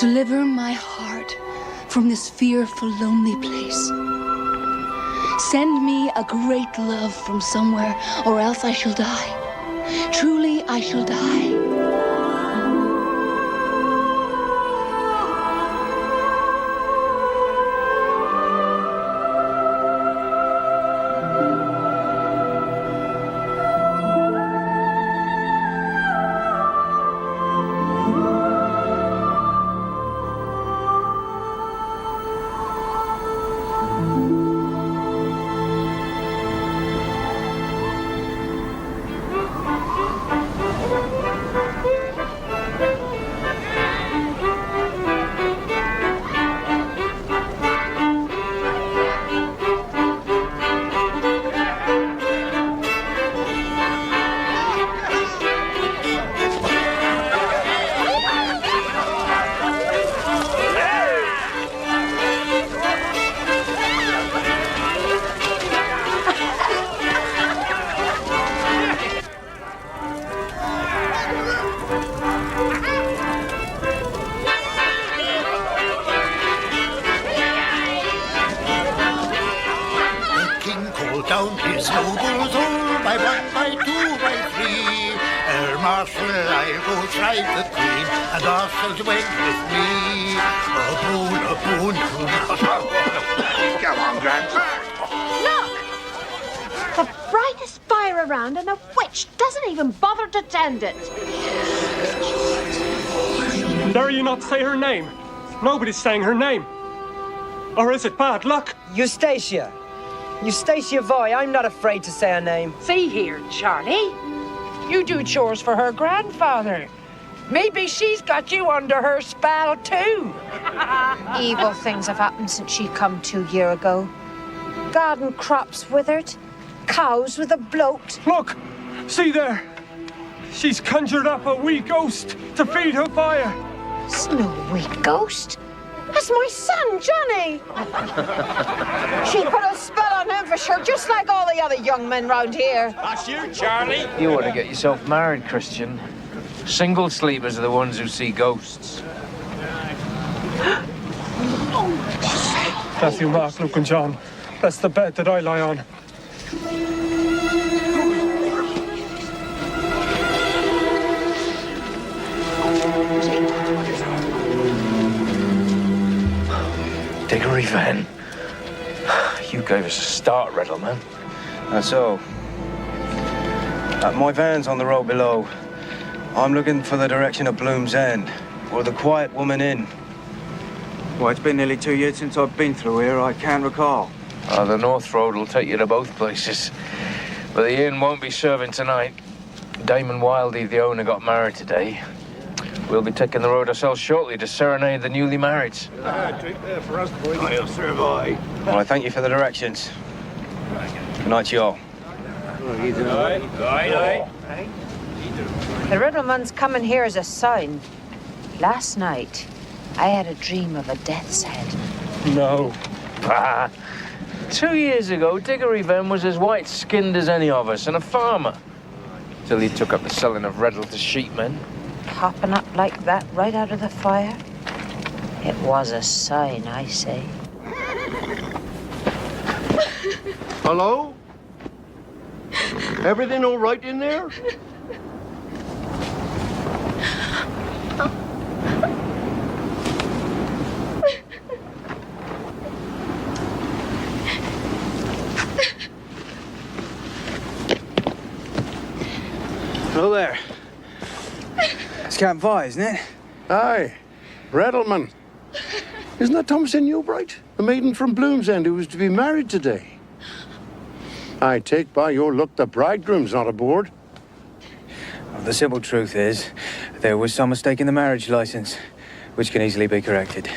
Deliver my heart from this fearful, lonely place. Send me a great love from somewhere, or else I shall die. Truly, I shall die. Down his nobles all by one, by two, by three. Marshal, I'll go drive the queen, and all shall wed with me. A boon. Come on, Grandpa. Look! The brightest fire around, and a witch doesn't even bother to tend it. Dare you not say her name? Nobody's saying her name. Or is it bad luck? Eustacia. Eustacia Voy, I'm not afraid to say her name. See here, Charlie. You do chores for her grandfather. Maybe she's got you under her spell, too. Evil things have happened since she come 2 years ago. Garden crops withered, cows with a bloat. Look! See there! She's conjured up a wee ghost to feed her fire. It's no wee ghost. That's my son, Johnny. She put a spell on him for sure, just like all the other young men round here. That's you, Charlie. You ought to get yourself married, Christian. Single sleepers are the ones who see ghosts. Matthew, Mark, Luke and John. That's the bed that I lie on. Diggory Van. You gave us a start, Riddleman. That's all. My van's on the road below. I'm looking for the direction of Bloom's End, or the Quiet Woman Inn. Well, it's been nearly 2 years since I've been through here. I can't recall. The North Road will take you to both places. But the inn won't be serving tonight. Damon Wildey, the owner, got married today. We'll be taking the road ourselves shortly to serenade the newly marrieds. Drink there for us, boys. I'll survive. Well, I thank you for the directions. Good night to you all. The Riddleman's coming here as a sign. Last night, I had a dream of a death's head. No. 2 years ago, Diggory Van was as white-skinned as any of us and a farmer. Till he took up the selling of reddle to sheepmen. Popping up like that right out of the fire. It was a sign, I say. Hello? Everything all right in there? Hello there. It's Captain Vi, isn't it? Aye. Reddleman. Isn't that Thomasin Newbright? The maiden from Bloom's End who was to be married today? I take by your look the bridegroom's not aboard. Well, the simple truth is, there was some mistake in the marriage license, which can easily be corrected.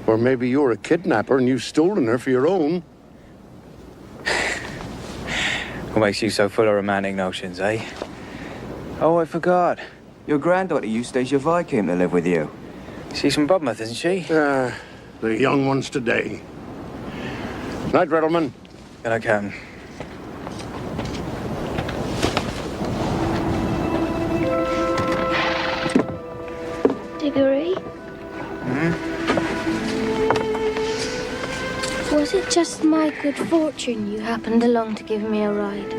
Or maybe you're a kidnapper and you've stolen her for your own. What makes you so full of romantic notions, eh? Oh, I forgot. Your granddaughter, Eustacia Vi, came to live with you. She's from Budmouth, isn't she? The young ones today. Night, Reddleman. Good night, Captain. Diggory? just my good fortune you happened along to give me a ride?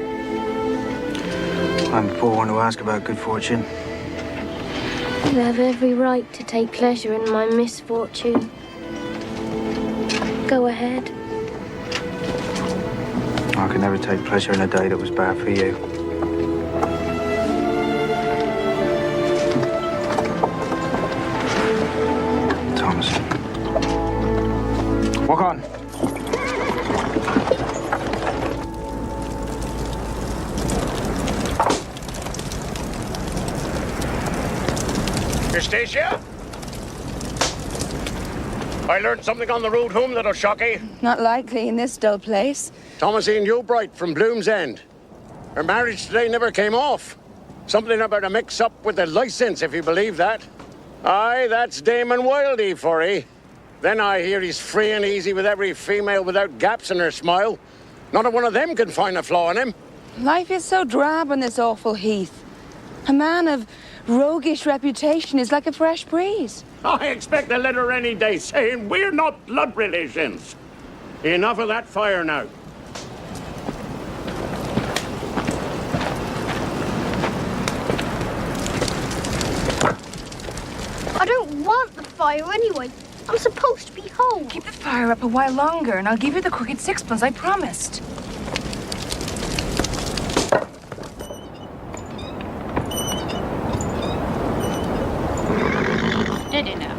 I'm the poor one to ask about good fortune. You have every right to take pleasure in my misfortune. Go ahead. I could never take pleasure in a day that was bad for you. Thomas. Walk on. Eustacia? I learned something on the road home that'll shock you. Not likely in this dull place. Thomasine Newbright from Bloom's End. Her marriage today never came off. Something about a mix-up with the license, if you believe that. Aye, that's Damon Wildey for you. Then I hear he's free and easy with every female without gaps in her smile. Not a one of them can find a flaw in him. Life is so drab on this awful heath. A man of roguish reputation is like a fresh breeze. I expect a letter any day saying we're not blood relations. Enough of that fire now. I don't want the fire anyway. I'm supposed to be home. Keep the fire up a while longer, and I'll give you the crooked sixpence I promised. Did you know?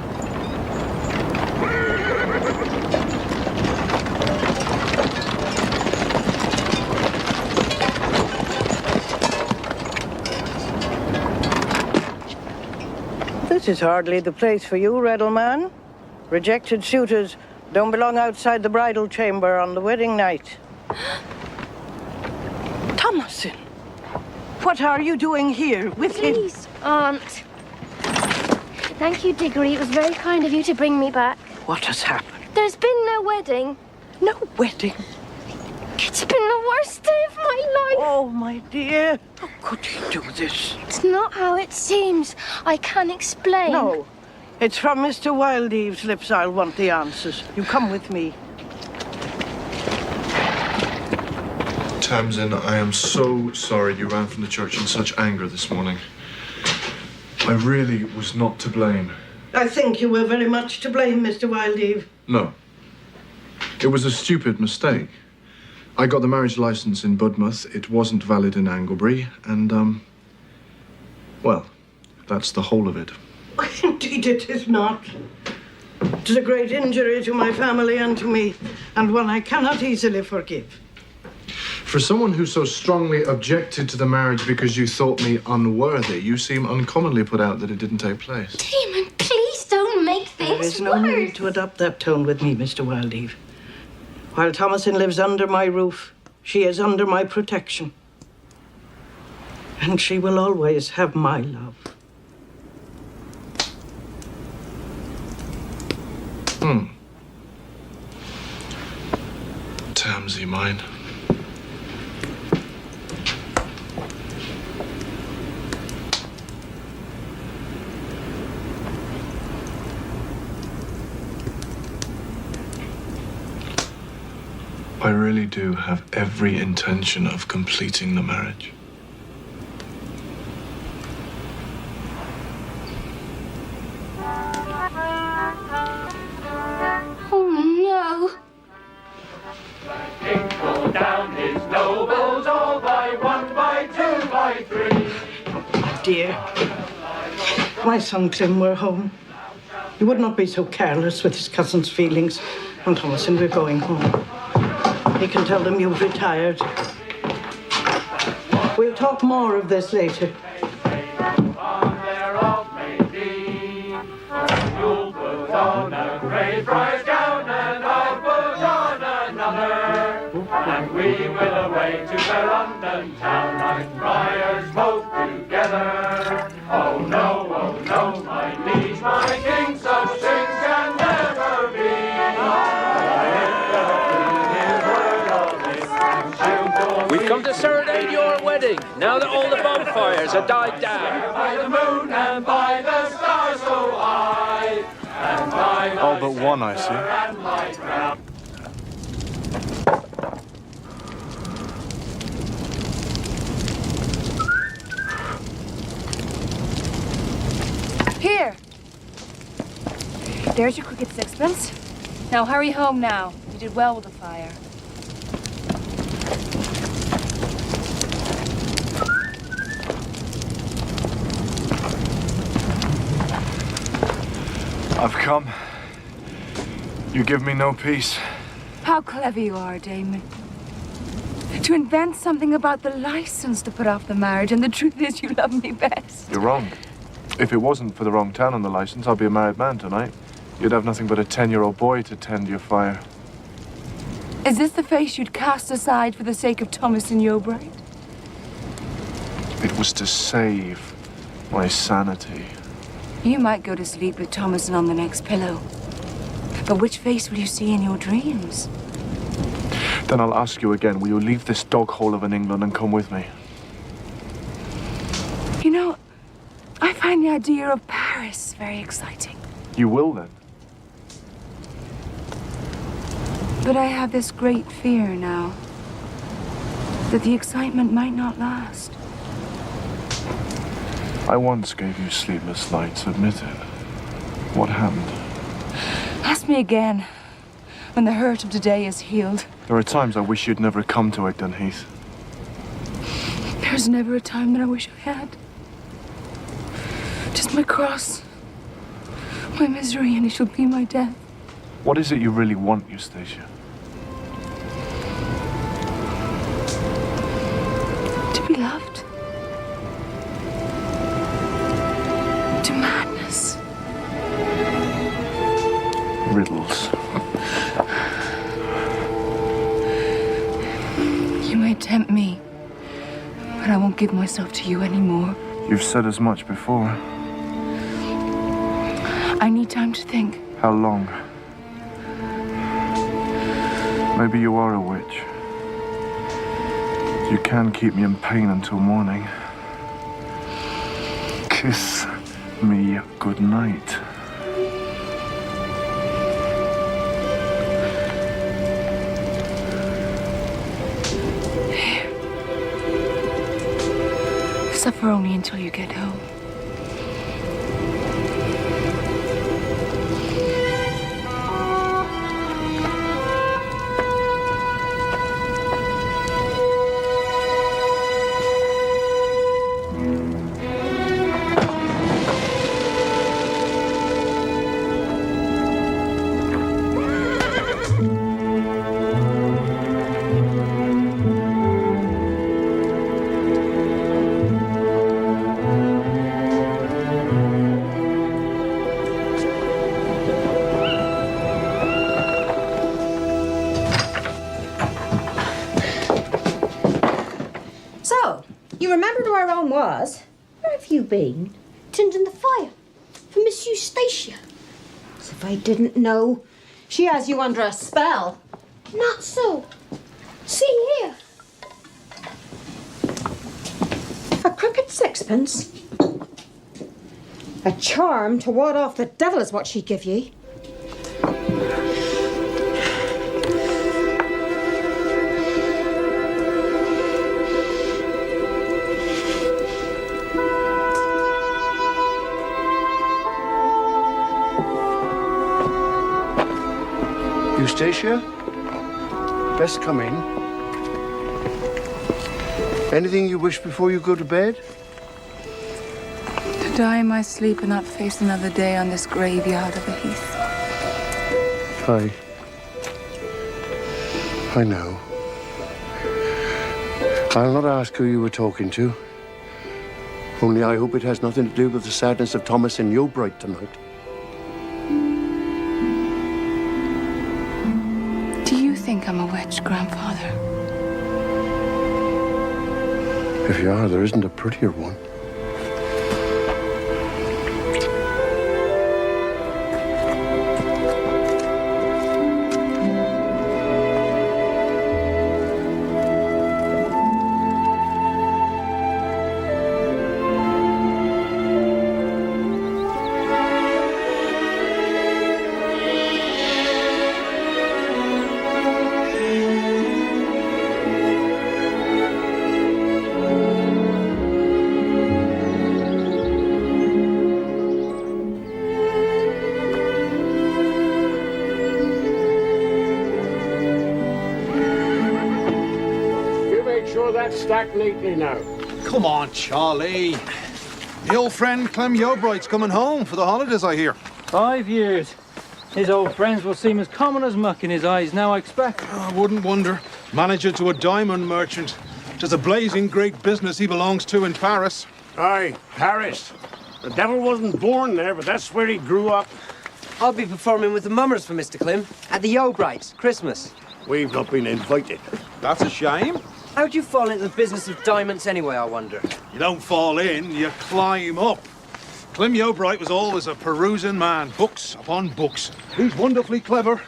This is hardly the place for you, Reddleman. Rejected suitors don't belong outside the bridal chamber on the wedding night. Thomasin, what are you doing here with him? Please, Aunt. Thank you, Diggory. It was very kind of you to bring me back. What has happened? There's been no wedding. No wedding? It's been the worst day of my life. Oh, my dear. How could you do this? It's not how it seems. I can't explain. No. It's from Mr. Wildeve's lips I'll want the answers. You come with me. Tamsin, I am so sorry you ran from the church in such anger this morning. I really was not to blame. I think you were very much to blame, Mr. Wildeve. No. It was a stupid mistake. I got the marriage license in Budmouth. It wasn't valid in Anglebury. And, well, that's the whole of it. Indeed it is not. It is a great injury to my family and to me, and one I cannot easily forgive. For someone who so strongly objected to the marriage because you thought me unworthy, you seem uncommonly put out that it didn't take place. Damon, please don't make things There is no need to adopt that tone with me, Mr. Wildeve. While Thomasin lives under my roof, she is under my protection. And she will always have my love. Tamsy mine. I really do have every intention of completing the marriage. Oh, no. King pulled down his nobles all by one, by two, by three. My dear, if my son Clem were home, he would not be so careless with his cousin's feelings. And Thomasin, we're going home. He can tell them you've retired. We'll talk more of this later. You'll put on a grey friar's gown and I'll put on another. And we will away to the London town like friars both together. Oh no, my liege, my king, such things can never be. We've come to serenade your wedding, now that all the bonfires have died down. By the moon and by the stars so high, and by All but one, I see. Here. There's your cricket sixpence. Now hurry home now. You did well with the fire. I've come. You give me no peace. How clever you are, Damon. To invent something about the license to put off the marriage, and the truth is you love me best. You're wrong. If it wasn't for the wrong town on the license, I'd be a married man tonight. You'd have nothing but a 10-year-old boy to tend your fire. Is this the face you'd cast aside for the sake of Thomas and Yeobright? It was to save my sanity. You might go to sleep with Thomason on the next pillow. But which face will you see in your dreams? Then I'll ask you again, will you leave this dog hole of an England and come with me? You know, I find the idea of Paris very exciting. You will then? But I have this great fear now that the excitement might not last. I once gave you sleepless nights, admit it. What happened? Ask me again when the hurt of today is healed. There are times I wish you'd never come to Egdon Heath. There's never a time that I wish I had. Just my cross, my misery, and it shall be my death. What is it you really want, Eustacia? To be loved. To madness. Riddles. You may tempt me, but I won't give myself to you anymore. You've said as much before. I need time to think. How long? Maybe you are a witch. You can keep me in pain until morning. Kiss me good night. Suffer only until you get home. You remembered where Rome was? Where have you been? Tending the fire for Miss Eustacia. As if I didn't know. She has you under a spell. Not so. See here. A crooked sixpence? A charm to ward off the devil is what she'd give ye. Eustacia? Best come in. Anything you wish before you go to bed? To die in my sleep and not face another day on this graveyard of the heath. I know. I'll not ask who you were talking to. Only I hope it has nothing to do with the sadness of Thomas and Yeobright tonight. Do you think I'm a witch, Grandfather? If you are, there isn't a prettier one. stacked neatly now. Come on, Charlie. The old friend Clem Yeobright's coming home for the holidays, I hear. 5 years. His old friends will seem as common as muck in his eyes now, I expect. I wouldn't wonder. Manager to a diamond merchant. 'Tis a blazing great business he belongs to in Paris. Aye, Paris. The devil wasn't born there, but that's where he grew up. I'll be performing with the mummers for Mr. Clem at the Yeobrights, Christmas. We've not been invited. That's a shame. How'd you fall into the business of diamonds anyway, I wonder? You don't fall in, you climb up. Clem Yeobright was always a perusing man, books upon books. He's wonderfully clever.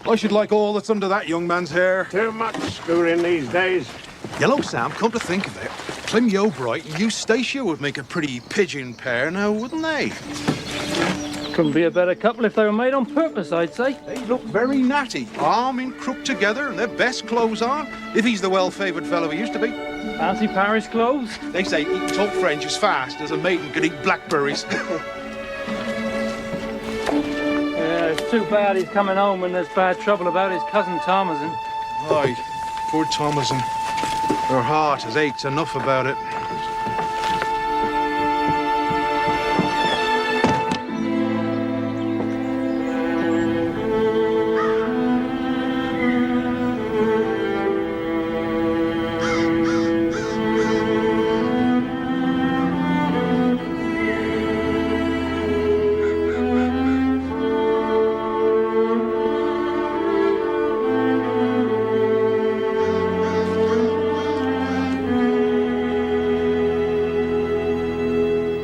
I should like all that's under that young man's hair. Too much schooling these days. Yellow Sam, come to think of it, Clem Yeobright and Eustacia would make a pretty pigeon pair now, wouldn't they? Couldn't be a better couple if they were made on purpose, I'd say. They look very natty, arm in crook together and their best clothes on, if he's the well-favoured fellow he used to be. Fancy Paris clothes? They say he can talk French as fast as a maiden can eat blackberries. Yeah, it's too bad he's coming home when there's bad trouble about his cousin Thomasin. Aye, poor Thomasin. Her heart has ached enough about it.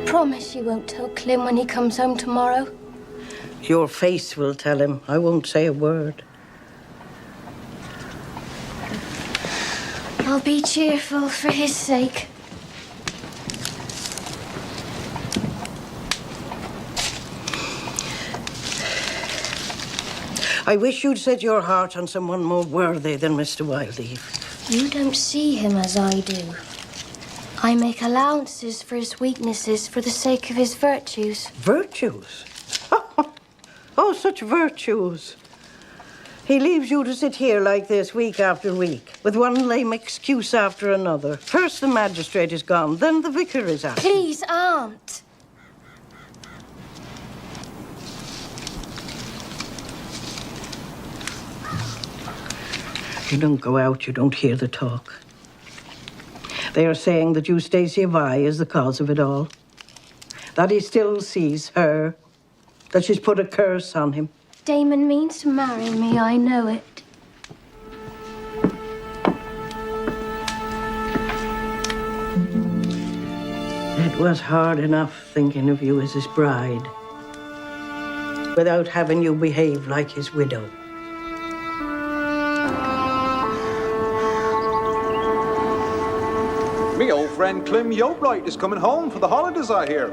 Promise you won't tell Clem when he comes home tomorrow. Your face will tell him. I won't say a word. I'll be cheerful for his sake. I wish you'd set your heart on someone more worthy than Mr. Wildeve. You don't see him as I do. I make allowances for his weaknesses for the sake of his virtues. Virtues? Oh, such virtues. He leaves you to sit here like this week after week, with one lame excuse after another. First the magistrate is gone, then the vicar is out. Please, Aunt. You don't go out, you don't hear the talk. They are saying that Eustacia Vi is the cause of it all. That he still sees her. That she's put a curse on him. Damon means to marry me, I know it. It was hard enough thinking of you as his bride, without having you behave like his widow. Me old friend Clem Yeobright is coming home for the holidays, I hear.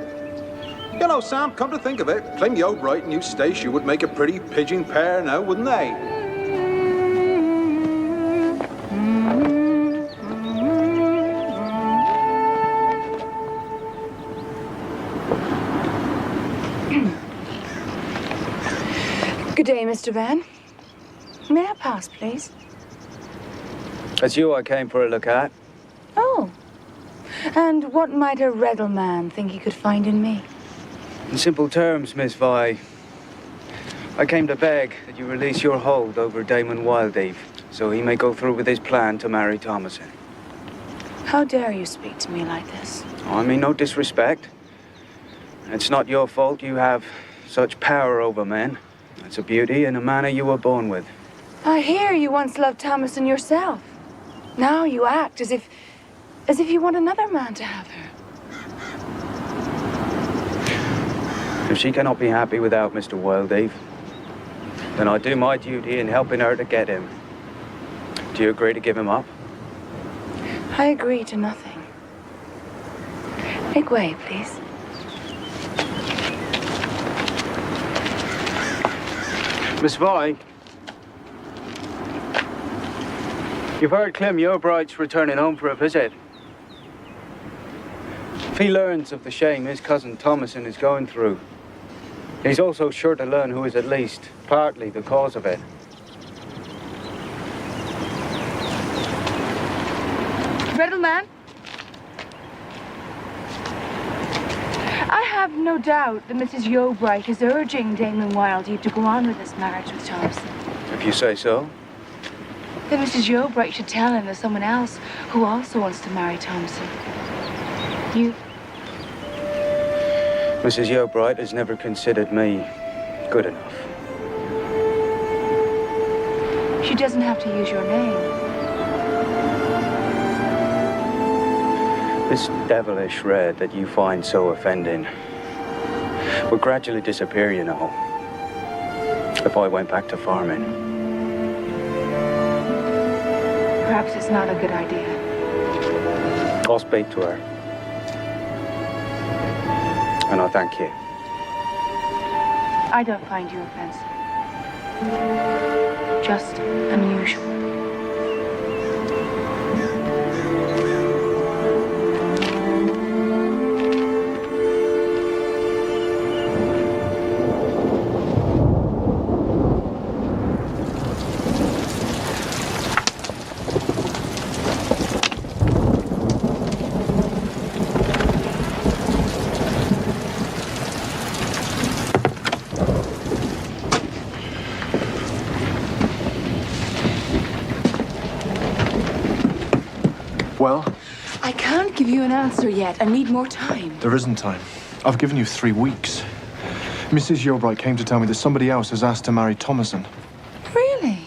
You know, Sam, come to think of it, Clem Yeobright and Eustacia would make a pretty pigeon pair now, wouldn't they? Good day, Mr. Van. May I pass, please? That's you I came for a look at. Oh. And what might a regal man think he could find in me? In simple terms, Miss Vi, I came to beg that you release your hold over Damon Wildeve, so he may go through with his plan to marry Thomasin. How dare you speak to me like this? I mean no disrespect. It's not your fault you have such power over men. It's a beauty and a manner you were born with. I hear you once loved Thomasin yourself. Now you act as if you want another man to have her. If she cannot be happy without Mr. Wildeve, then I do my duty in helping her to get him. Do you agree to give him up? I agree to nothing. Make way, please. Miss Vi, you've heard Clem Yeobright's returning home for a visit. If he learns of the shame his cousin Thomasin is going through, he's also sure to learn who is at least partly the cause of it. Regal man, no doubt that Mrs. Yeobright is urging Damon Wildheap to go on with this marriage with Thomason. If you say so. That Mrs. Yeobright should tell him there's someone else who also wants to marry Thomason. You... Mrs. Yeobright has never considered me good enough. She doesn't have to use your name. This devilish red that you find so offending will gradually disappear, you know, if I went back to farming. Perhaps it's not a good idea. I'll speak to her. And I'll thank you. I don't find you offensive. Just unusual. Well? I can't give you an answer yet. I need more time. There isn't time. I've given you 3 weeks. Mrs. Yeobright came to tell me that somebody else has asked to marry Thomason. Really?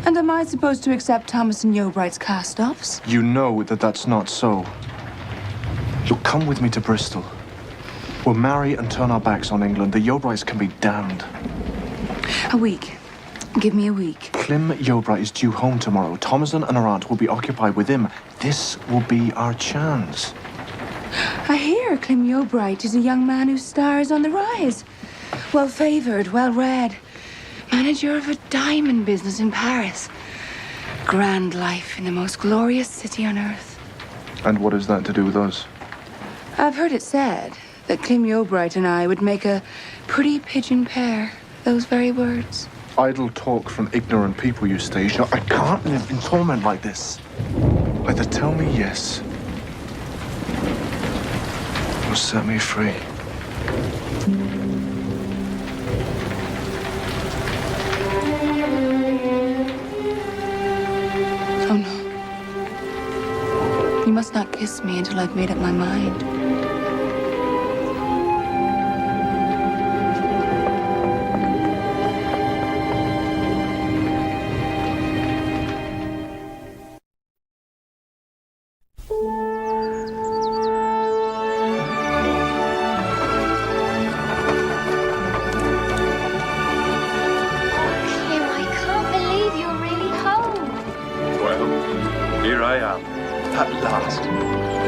And am I supposed to accept Thomason Yeobright's cast-offs? You know that that's not so. You'll come with me to Bristol. We'll marry and turn our backs on England. The Yeobrights can be damned. A week. Give me a week. Clym Yeobright is due home tomorrow. Thomason and her aunt will be occupied with him. This will be our chance. I hear Clym Yeobright is a young man whose star is on the rise. Well-favored, well-read. Manager of a diamond business in Paris. Grand life in the most glorious city on earth. And what has that to do with us? I've heard it said that Clym Yeobright and I would make a pretty pigeon pair. Those very words. Idle talk from ignorant people, Eustacia. I can't live in torment like this. Either tell me yes, or set me free. Oh, no. You must not kiss me until I've made up my mind.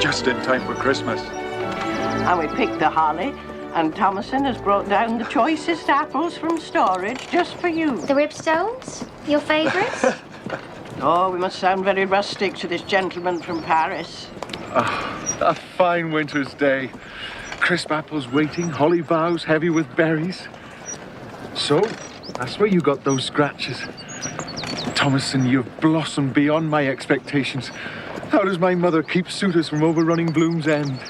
Just in time for Christmas. And we picked the holly, and Thomason has brought down the choicest apples from storage just for you. The ribstones? Your favourites? Oh, we must sound very rustic to this gentleman from Paris. A fine winter's day. Crisp apples waiting, holly boughs heavy with berries. So, that's where you got those scratches. Thomason, you've blossomed beyond my expectations. How does my mother keep suitors from overrunning Bloom's End?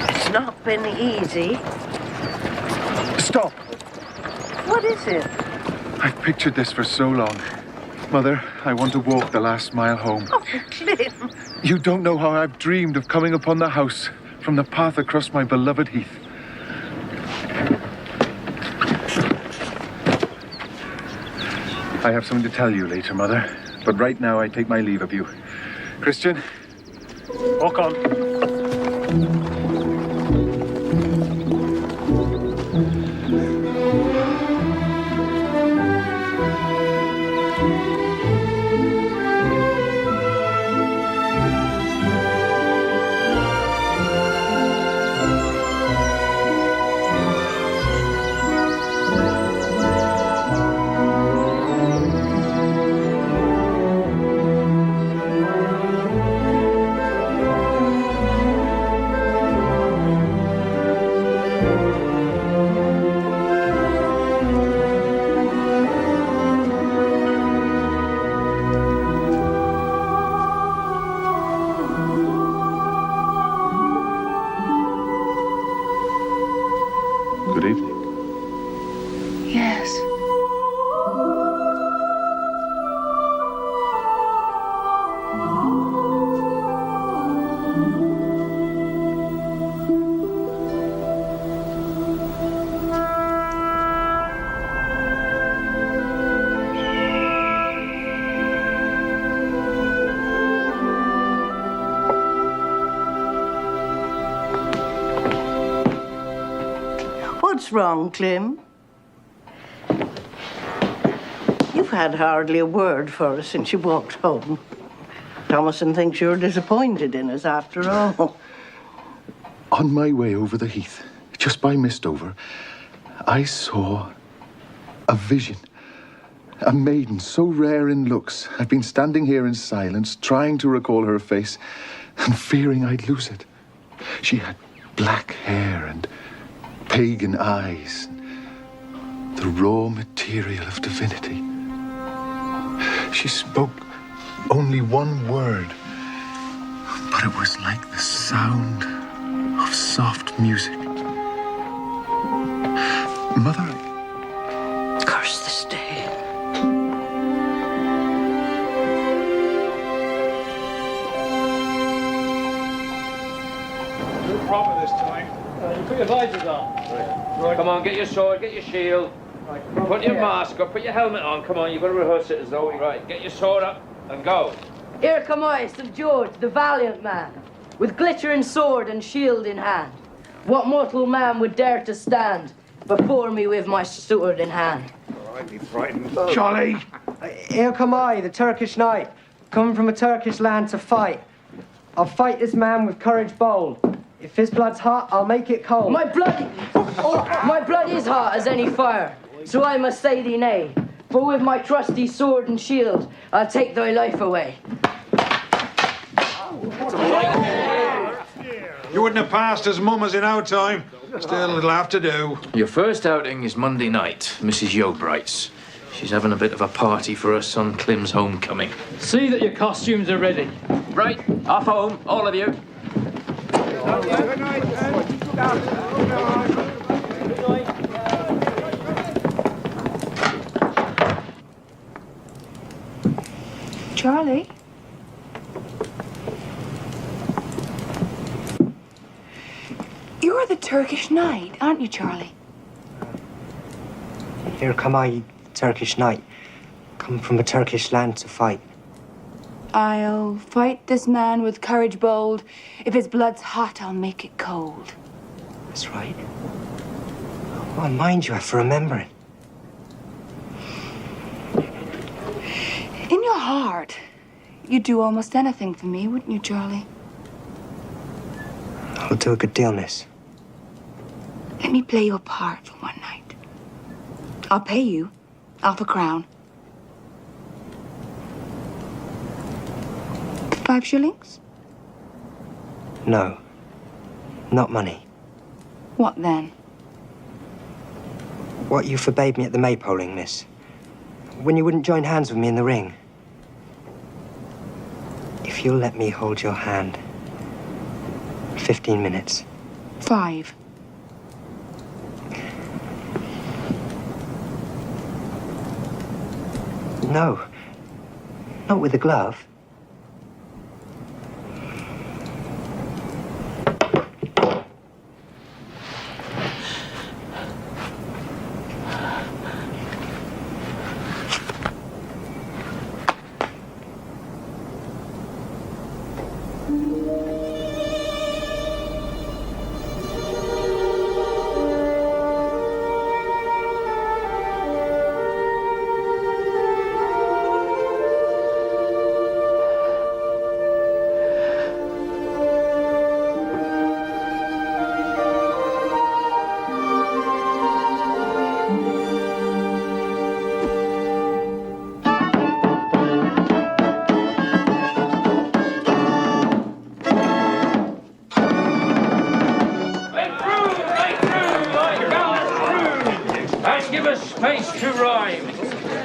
It's not been easy. Stop! What is it? I've pictured this for so long. Mother, I want to walk the last mile home. Oh, Clym. You don't know how I've dreamed of coming upon the house from the path across my beloved heath. I have something to tell you later, Mother. But right now, I take my leave of you. Christian? Walk on. Good evening. Yes. What's wrong, Clem? You've had hardly a word for us since you walked home. Thomason thinks you're disappointed in us after all. On my way over the heath, just by Mistover, I saw a vision. A maiden so rare in looks. I've been standing here in silence, trying to recall her face and fearing I'd lose it. She had black hair and pagan eyes, the raw material of divinity. She spoke only one word, but it was like the sound of soft music. Mother, Curse this day. No problem this time. You put your visors on. Right. Come on, get your sword, get your shield. Right, put your mask up, put your helmet on. Come on, you've got to rehearse it as though. Right, get your sword up and go. Here come I, St. George, the valiant man, with glittering sword and shield in hand. What mortal man would dare to stand before me with my sword in hand? Oh, I'd be frightened. Jolly! Here come I, the Turkish knight, coming from a Turkish land to fight. I'll fight this man with courage bold. If his blood's hot, I'll make it cold. My blood is hot as any fire, so I must say thee nay. For with my trusty sword and shield, I'll take thy life away. You wouldn't have passed as mum as in our time. Still, it'll have to do. Your first outing is Monday night, Mrs. Yeobright's. She's having a bit of a party for her son Clem's homecoming. See that your costumes are ready. Right, off home, all of you. Charlie? You're the Turkish knight, aren't you, Charlie? Here come I, Turkish knight, come from a Turkish land to fight. I'll fight this man with courage bold. If his blood's hot, I'll make it cold. That's right. What a mind you have for remembering. In your heart, you'd do almost anything for me, wouldn't you, Charlie? I'll do a good deal, miss. Let me play your part for one night. I'll pay you, half a crown. 5 shillings? No, not money. What then? What you forbade me at the maypoling, miss. When you wouldn't join hands with me in the ring. If you'll let me hold your hand. 15 minutes. 5. No, not with a glove.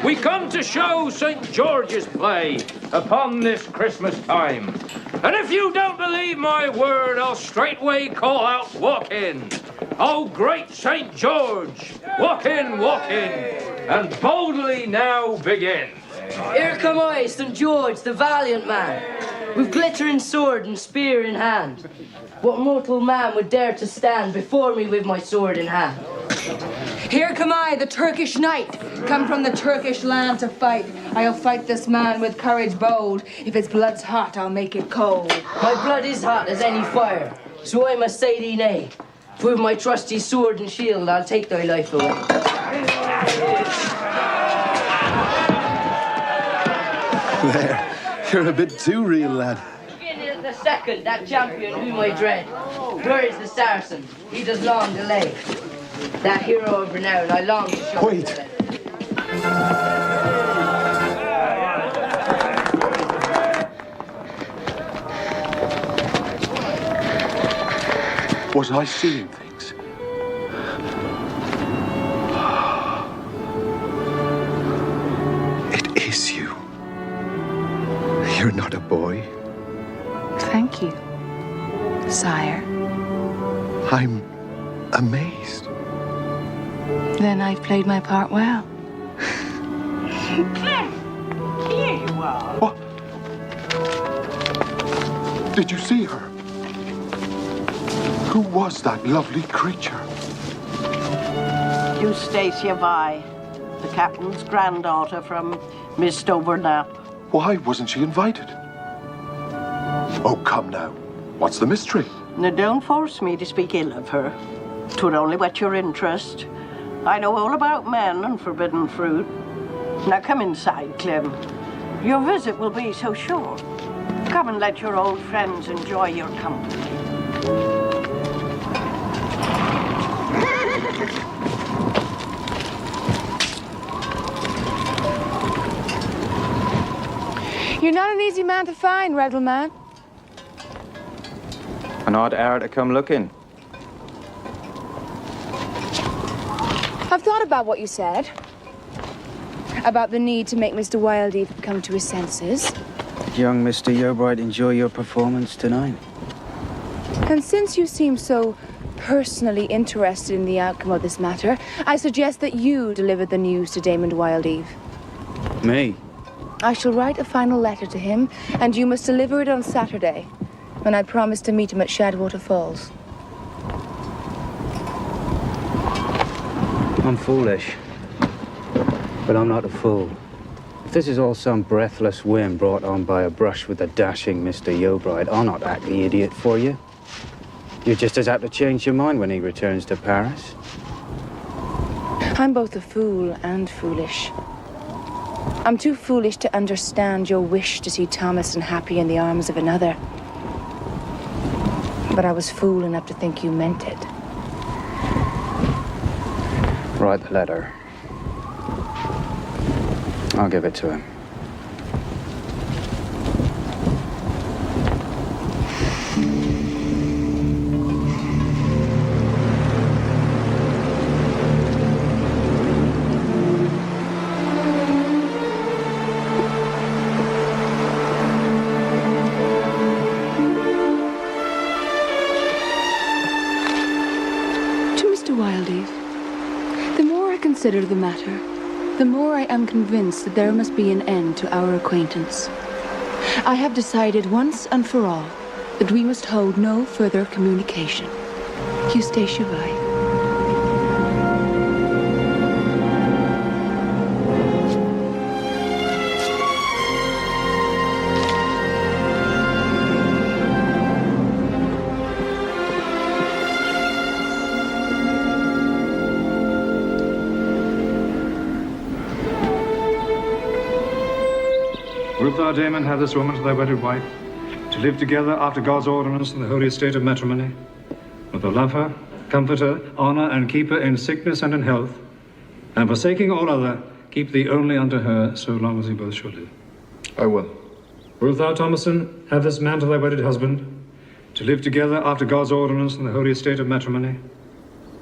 We come to show St. George's play upon this Christmas time. And if you don't believe my word, I'll straightway call out, walk in. Oh, great St. George, walk in, and boldly now begin. Here come I, St. George, the valiant man, with glittering sword and spear in hand. What mortal man would dare to stand before me with my sword in hand? Here come I, the Turkish knight, come from the Turkish land to fight. I'll fight this man with courage bold. If his blood's hot, I'll make it cold. My blood is hot as any fire, so I must say thee nay. For with my trusty sword and shield, I'll take thy life away. There, you're a bit too real, lad. Begin is the second, that champion whom I dread. Where is the Saracen? He does long delay. That hero of renown, I long to show. Wait. Was I seeing things? It is you. You're not a boy. Thank you, sire. I'm amazed. Then I've played my part well. Clem, here you are. What? Did you see her? Who was that lovely creature? Eustacia Vi, the captain's granddaughter from Miss Overnap. Why wasn't she invited? Oh, come now. What's the mystery? Now, don't force me to speak ill of her. 'Twould only whet your interest. I know all about men and forbidden fruit. Now come inside, Clem. Your visit will be so short. Come and let your old friends enjoy your company. You're not an easy man to find, Rebel man. An odd hour to come looking. I've thought about what you said. About the need to make Mr. Wildey come to his senses. Did young Mr. Yeobright enjoy your performance tonight? And since you seem so personally interested in the outcome of this matter, I suggest that you deliver the news to Damon Wildeve. Me? I shall write a final letter to him, and you must deliver it on Saturday, when I promise to meet him at Shadwater Falls. I'm foolish. But I'm not a fool. If this is all some breathless whim brought on by a brush with the dashing Mr. Yeobright, I'll not act the idiot for you. You're just as apt to change your mind when he returns to Paris. I'm both a fool and foolish. I'm too foolish to understand your wish to see Thomas unhappy in the arms of another. But I was fool enough to think you meant it. Write the letter. I'll give it to him. To Mr. Wildeve, the more I consider the matter, the more I am convinced that there must be an end to our acquaintance. I have decided once and for all that we must hold no further communication. Eustacia Vi. Wilt thou, Damon, have this woman to thy wedded wife, to live together after God's ordinance in the holy estate of matrimony? Wilt thou love her, comfort her, honor and keep her in sickness and in health, and forsaking all other, keep thee only unto her so long as ye both shall live? I will. Wilt thou, Thomason, have this man to thy wedded husband, to live together after God's ordinance in the holy estate of matrimony?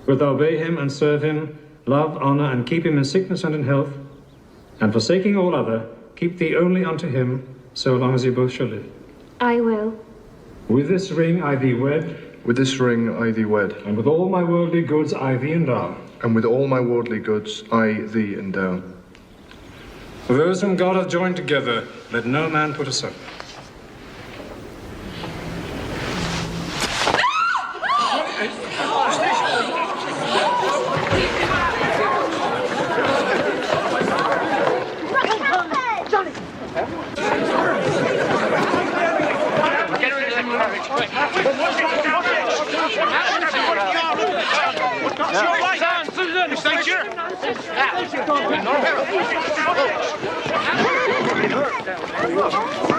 Wilt thou obey him and serve him, love, honor, and keep him in sickness and in health, and forsaking all other, keep thee only unto him, so long as ye both shall live? I will. With this ring I thee wed. With this ring I thee wed. And with all my worldly goods I thee endow. And with all my worldly goods I thee endow. Those whom God hath joined together, let no man put asunder.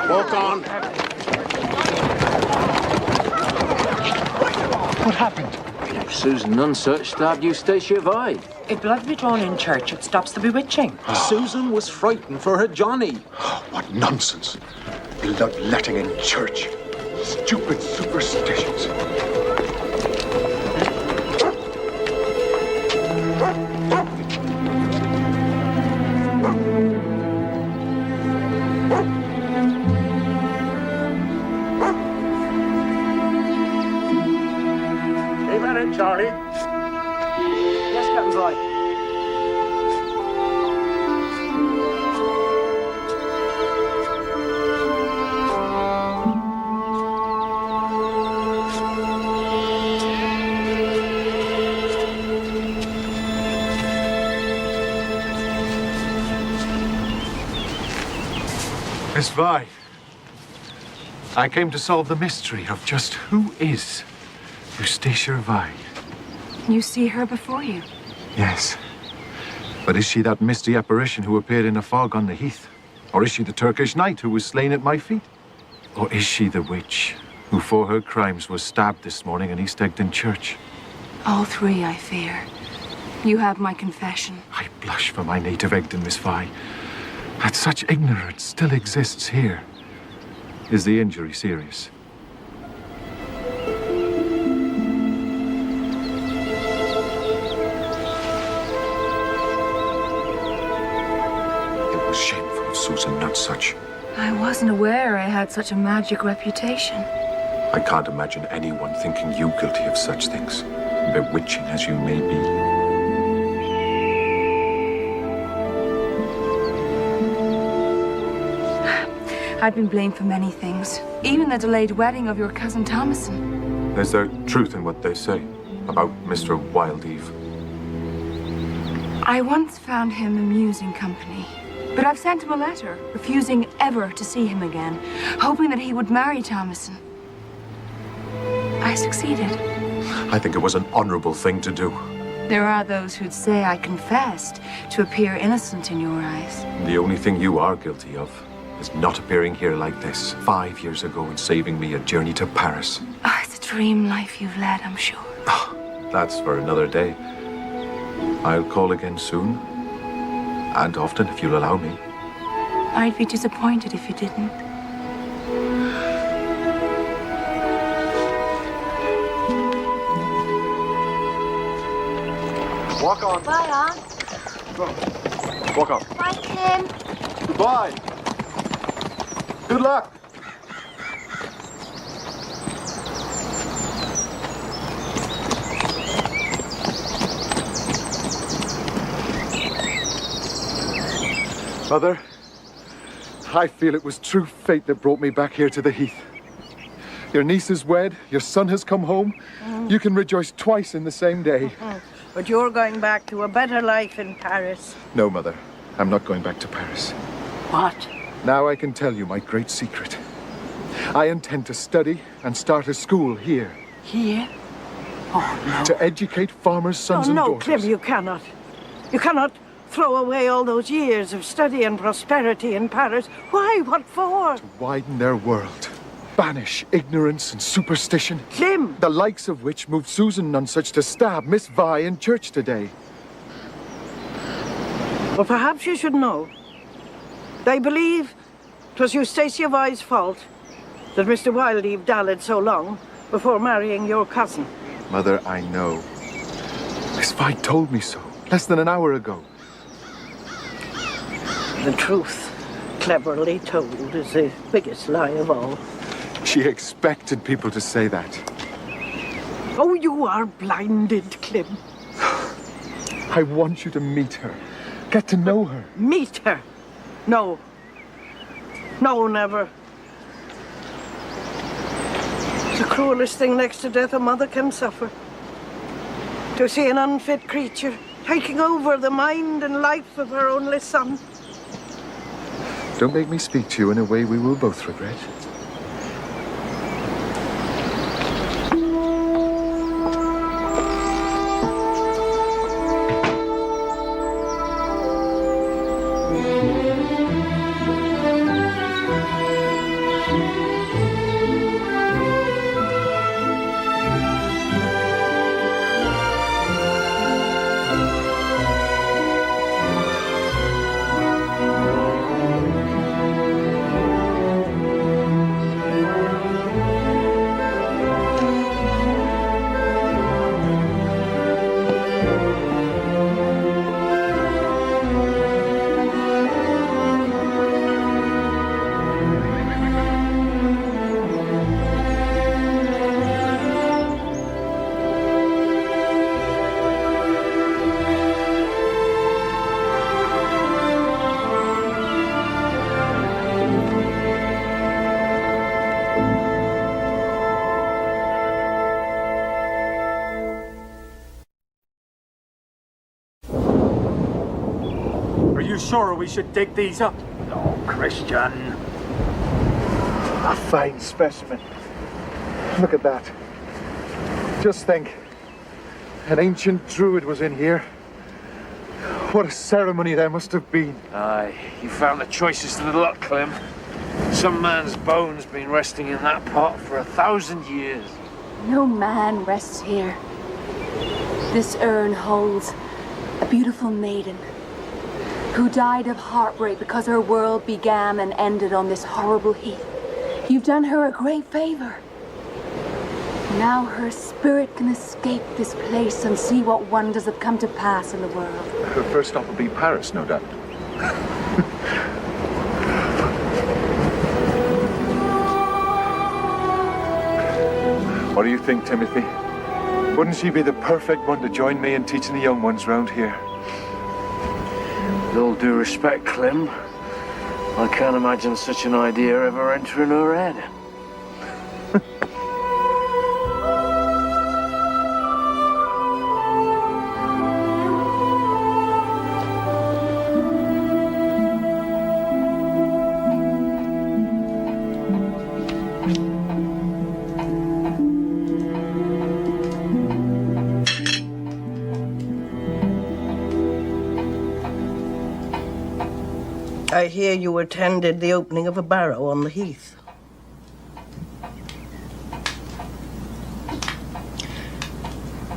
Walk on. What happened? Susan Nunsuch stabbed Eustacia Vi. If blood be drawn in church, it stops the bewitching. Susan was frightened for her Johnny. What nonsense. Bloodletting in church. Stupid superstitions. Keep at it, Charlie. Yes, Captain Boy. Miss Vi, I came to solve the mystery of just who is Eustacia Vi. You see her before you. Yes. But is she that misty apparition who appeared in a fog on the heath? Or is she the Turkish knight who was slain at my feet? Or is she the witch who for her crimes was stabbed this morning in East Egdon Church? All three, I fear. You have my confession. I blush for my native Egdon, Miss Vi. That such ignorance still exists here. Is the injury serious? It was shameful of Susan Nunsuch. I wasn't aware I had such a magic reputation. I can't imagine anyone thinking you guilty of such things, bewitching as you may be. I've been blamed for many things, even the delayed wedding of your cousin Thomason. Is there truth in what they say about Mr. Wildeve? I once found him amusing company, but I've sent him a letter, refusing ever to see him again, hoping that he would marry Thomason. I succeeded. I think it was an honorable thing to do. There are those who'd say I confessed to appear innocent in your eyes. The only thing you are guilty of is not appearing here like this 5 years ago and saving me a journey to Paris. Oh, it's a dream life you've led, I'm sure. That's for another day. I'll call again soon. And often, if you'll allow me. I'd be disappointed if you didn't. Walk on. Bye, Aunt. Walk on. Bye, Tim. Goodbye. Good luck. Mother, I feel it was true fate that brought me back here to the heath. Your niece is wed, your son has come home. You can rejoice twice in the same day. But you're going back to a better life in Paris. No, Mother, I'm not going back to Paris. What? Now I can tell you my great secret. I intend to study and start a school here. Here? Oh, no. To educate farmers' sons and no, daughters. Clem, you cannot. You cannot throw away all those years of study and prosperity in Paris. Why? What for? To widen their world. Banish ignorance and superstition. Clem! The likes of which moved Susan Nunsuch to stab Miss Vi in church today. Well, perhaps you should know. They believe 'twas Eustacia Vi's fault that Mr. Wildeve dallied so long before marrying your cousin. Mother, I know. Miss Vi told me so, less than an hour ago. The truth, cleverly told, is the biggest lie of all. She expected people to say that. Oh, you are blinded, Clem. I want you to meet her. Get to know her. Meet her? No. No, never. It's the cruelest thing next to death a mother can suffer. To see an unfit creature taking over the mind and life of her only son. Don't make me speak to you in a way we will both regret. Are you sure we should dig these up? No, Christian. A fine specimen. Look at that. Just think. An ancient druid was in here. What a ceremony there must have been. Aye, you found the choicest of the lot, Clem. Some man's bones been resting in that pot for 1,000 years. No man rests here. This urn holds a beautiful maiden who died of heartbreak because her world began and ended on this horrible heath. You've done her a great favor. Now her spirit can escape this place and see what wonders have come to pass in the world. Her first stop will be Paris, no doubt. What do you think, Timothy? Wouldn't she be the perfect one to join me in teaching the young ones round here? With all due respect, Clem, I can't imagine such an idea ever entering her head. I hear you attended the opening of a barrow on the heath.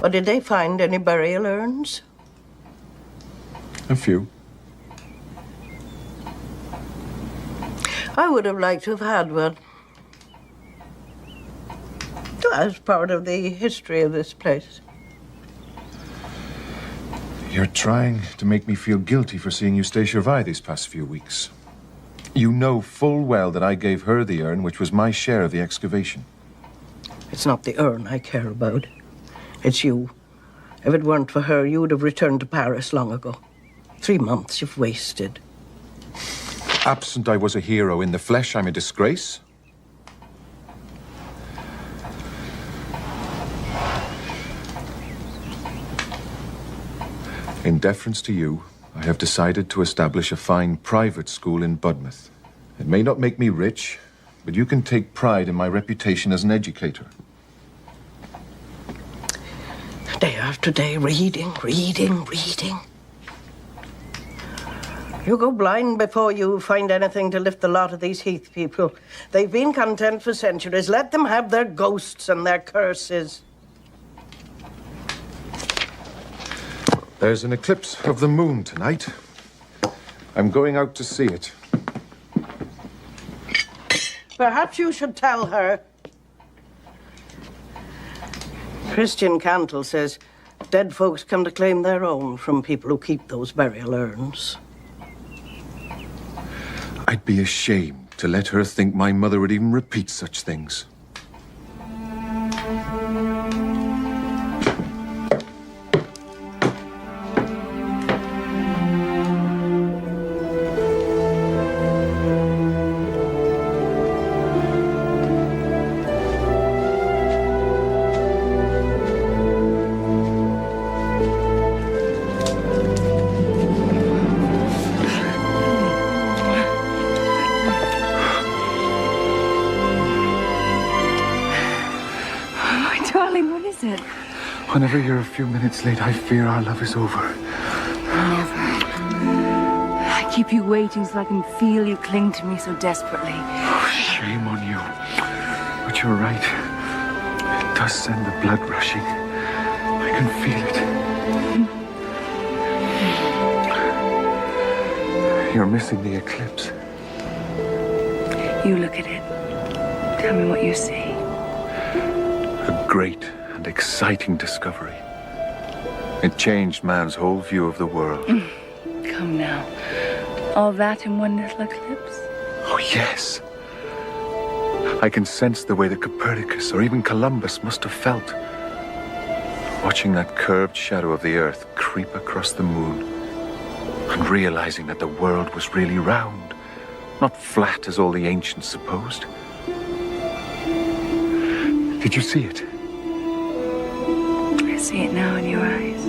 Well, did they find any burial urns? A few. I would have liked to have had one. As part of the history of this place. You're trying to make me feel guilty for seeing Eustacia Vi these past few weeks. You know full well that I gave her the urn, which was my share of the excavation. It's not the urn I care about. It's you. If it weren't for her, you would have returned to Paris long ago. 3 months you've wasted. Absent I was a hero. In the flesh, I'm a disgrace. In deference to you, I have decided to establish a fine private school in Budmouth. It may not make me rich, but you can take pride in my reputation as an educator. Day after day, reading. You go blind before you find anything to lift the lot of these heath people. They've been content for centuries. Let them have their ghosts and their curses. There's an eclipse of the moon tonight. I'm going out to see it. Perhaps you should tell her. Christian Cantle says dead folks come to claim their own from people who keep those burial urns. I'd be ashamed to let her think my mother would even repeat such things. Whenever you're a few minutes late, I fear our love is over. Never. I keep you waiting so I can feel you cling to me so desperately. Oh, shame on you. But you're right. It does send the blood rushing. I can feel it. You're missing the eclipse. You look at it. Tell me what you see. A great and exciting discovery. It changed man's whole view of the world. Come now. All that in one little eclipse? Oh, yes. I can sense the way that Copernicus or even Columbus must have felt. Watching that curved shadow of the Earth creep across the moon and realizing that the world was really round, not flat as all the ancients supposed. Did you see it? I see it now in your eyes.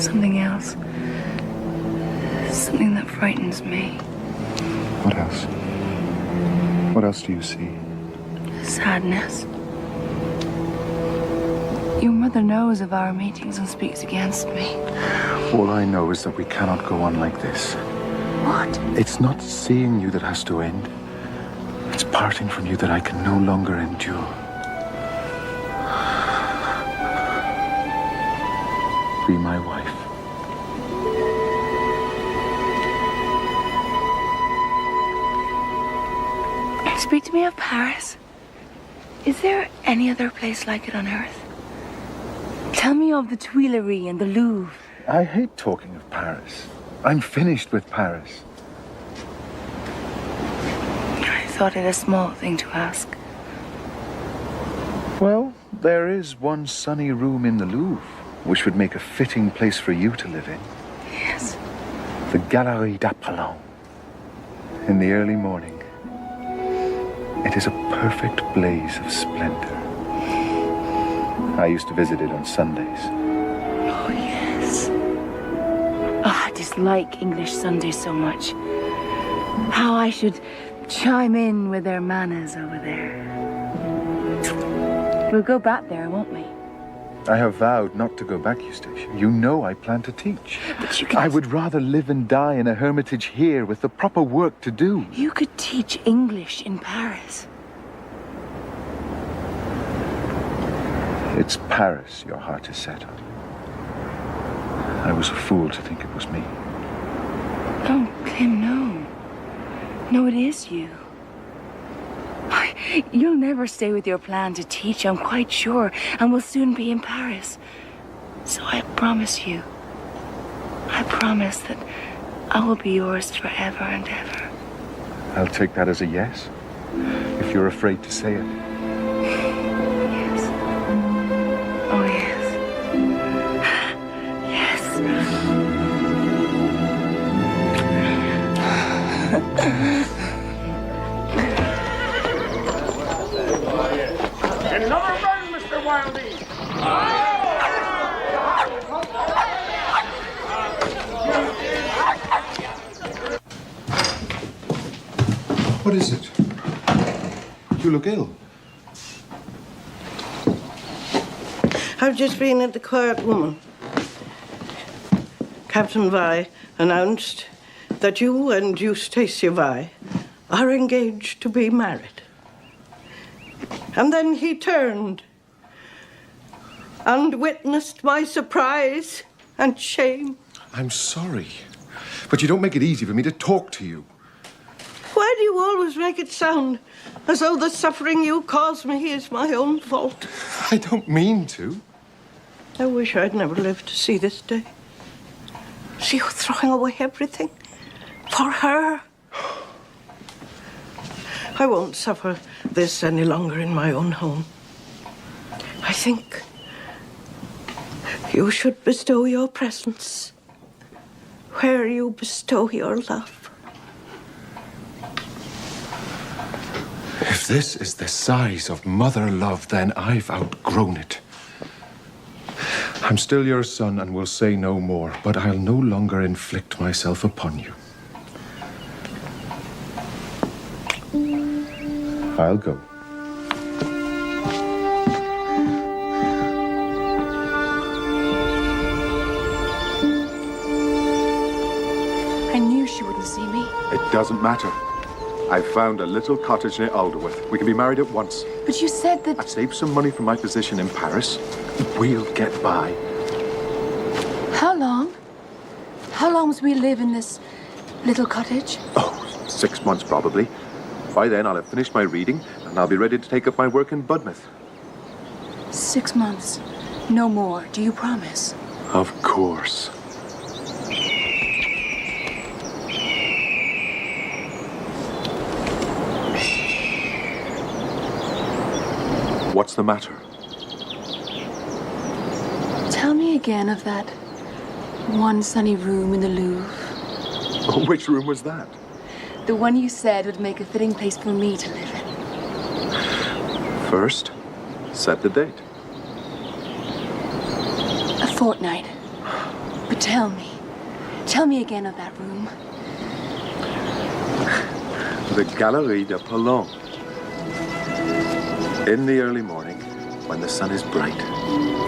Something else. Something that frightens me. What else? What else do you see? Sadness. Your mother knows of our meetings and speaks against me. All I know is that we cannot go on like this. What? It's not seeing you that has to end. It's parting from you that I can no longer endure. Be my wife. Speak to me of Paris. Is there any other place like it on Earth? Tell me of the Tuileries and the Louvre. I hate talking of Paris. I'm finished with Paris. I thought it a small thing to ask. Well, there is one sunny room in the Louvre, which would make a fitting place for you to live in. Yes. The Galerie d'Apollon. In the early morning. It is a perfect blaze of splendor. I used to visit it on Sundays. Oh, yes. Oh, I dislike English Sundays so much. How I should chime in with their manners over there. We'll go back there, won't we? I have vowed not to go back, Eustacia. You know I plan to teach. But you can... I would rather live and die in a hermitage here with the proper work to do. You could teach English in Paris. It's Paris your heart is set on. I was a fool to think it was me. Oh, Clem, no. No, it is you. You'll never stay with your plan to teach, I'm quite sure, and we'll soon be in Paris. So I promise you, I promise that I will be yours forever and ever. I'll take that as a yes, if you're afraid to say it. Yes. Oh, yes. Yes. Another run, Mr. Wildie! What is it? You look ill. I've just been at the Quiet Woman. Captain Vi announced that you and Eustacia Vi are engaged to be married. And then he turned and witnessed my surprise and shame. I'm sorry, but you don't make it easy for me to talk to you. Why do you always make it sound as though the suffering you cause me is my own fault? I don't mean to. I wish I'd never lived to see this day. See you throwing away everything For her. I won't suffer this any longer in my own home. I think you should bestow your presence where you bestow your love. If this is the size of mother love, then I've outgrown it. I'm still your son and will say no more, but I'll no longer inflict myself upon you. I'll go. I knew she wouldn't see me. It doesn't matter. I've found a little cottage near Alderworth. We can be married at once. But you said that... I've saved some money from my position in Paris. We'll get by. How long? How long must we live in this little cottage? Oh, 6 months probably. By then I'll have finished my reading and I'll be ready to take up my work in Budmouth. 6 months. No more. Do you promise? Of course. What's the matter? Tell me again of that one sunny room in the Louvre. Which room was that? The one you said would make a fitting place for me to live in. First, set the date. A fortnight. But tell me again of that room. The Galerie de Poland. In the early morning, when the sun is bright,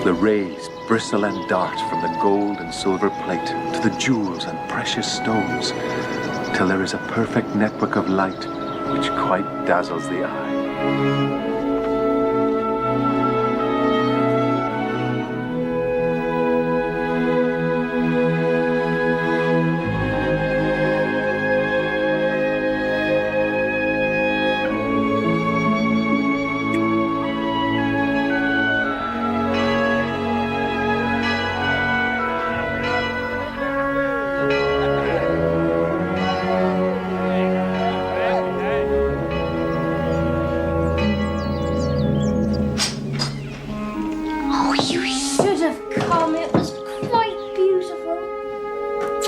the rays bristle and dart from the gold and silver plate to the jewels and precious stones, till there is a perfect network of light which quite dazzles the eye.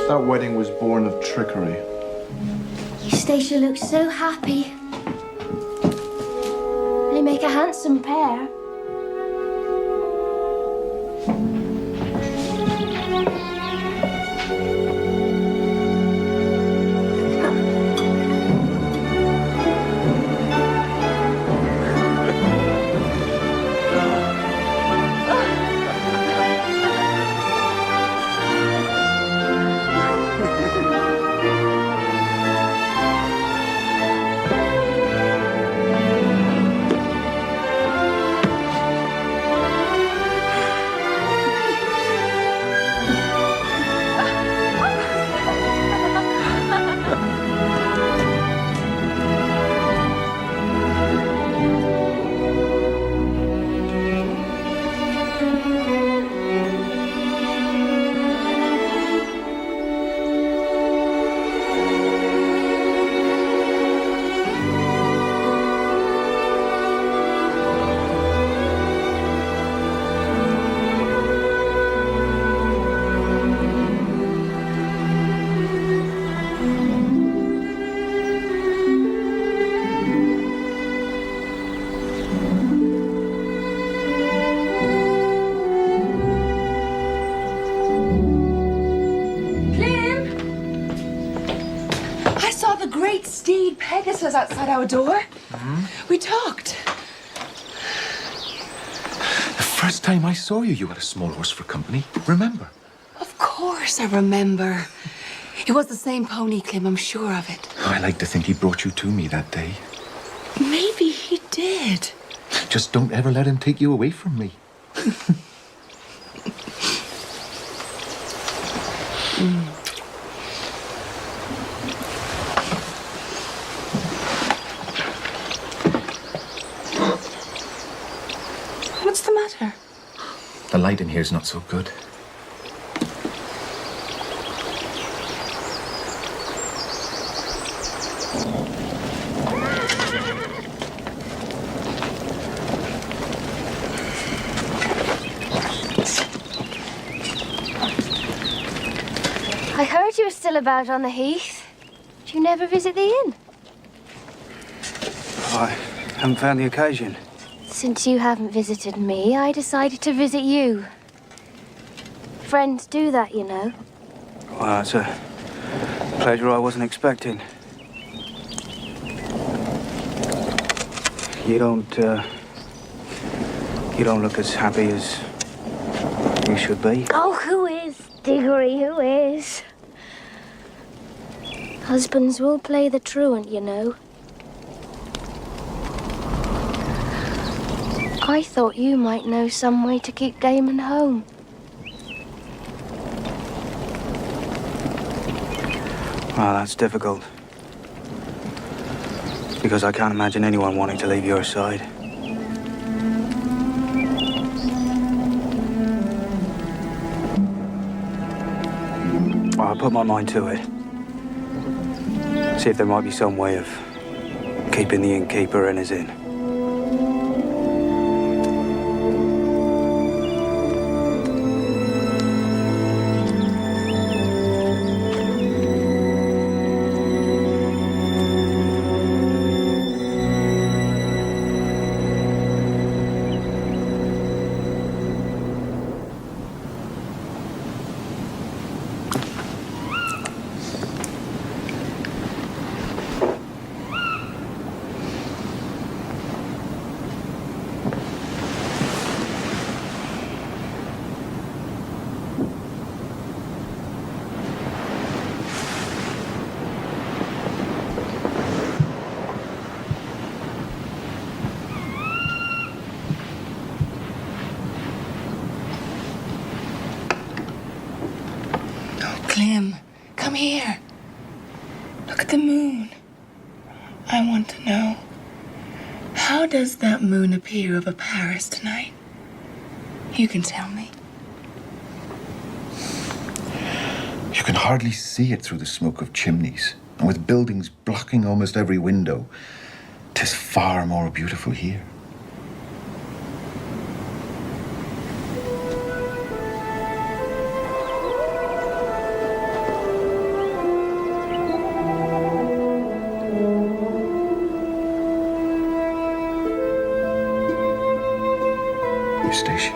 That wedding was born of trickery. Eustacia looks so happy. They make a handsome pair. Outside our door. We talked. The first time I saw you, you had a small horse for company. Remember? Of course I remember. It was the same pony, Clem, I'm sure of it. I like to think he brought you to me that day. Maybe he did. Just don't ever let him take you away from me. What's the matter? The light in here is not so good. well about on the heath. Do you never visit the inn? I haven't found the occasion. Since you haven't visited me, I decided to visit you. Friends do that, you know. Well, that's a pleasure I wasn't expecting. You don't look as happy as you should be. Oh, who is, Diggory, who is? Husbands will play the truant, you know. I thought you might know some way to keep Damon home. Well, that's difficult. Because I can't imagine anyone wanting to leave your side. Well, I'll put my mind to it. See if there might be some way of keeping the innkeeper in his inn. Clem, come here. Look at the moon. I want to know, how does that moon appear over Paris tonight? You can tell me. You can hardly see it through the smoke of chimneys, and with buildings blocking almost every window, 'tis far more beautiful here. Eustacia.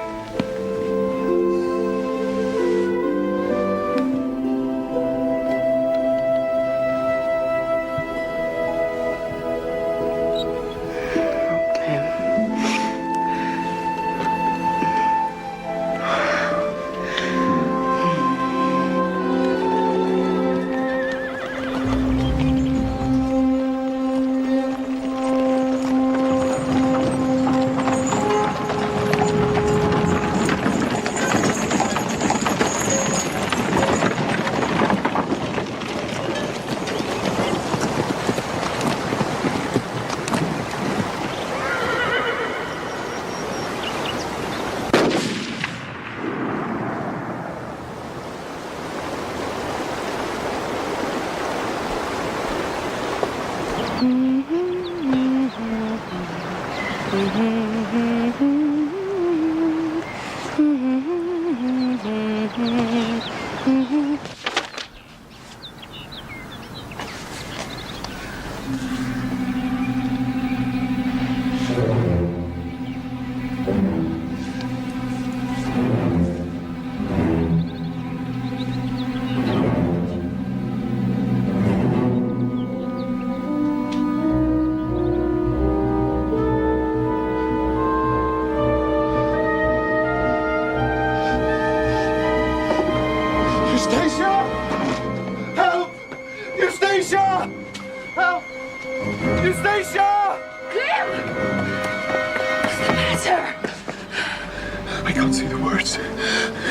I can't see the words.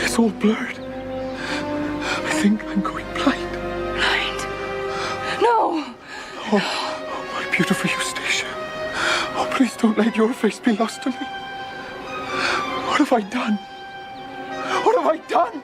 It's all blurred. I think I'm going blind. Blind? No! Oh, my beautiful Eustacia. Oh, please don't let your face be lost to me. What have I done? What have I done?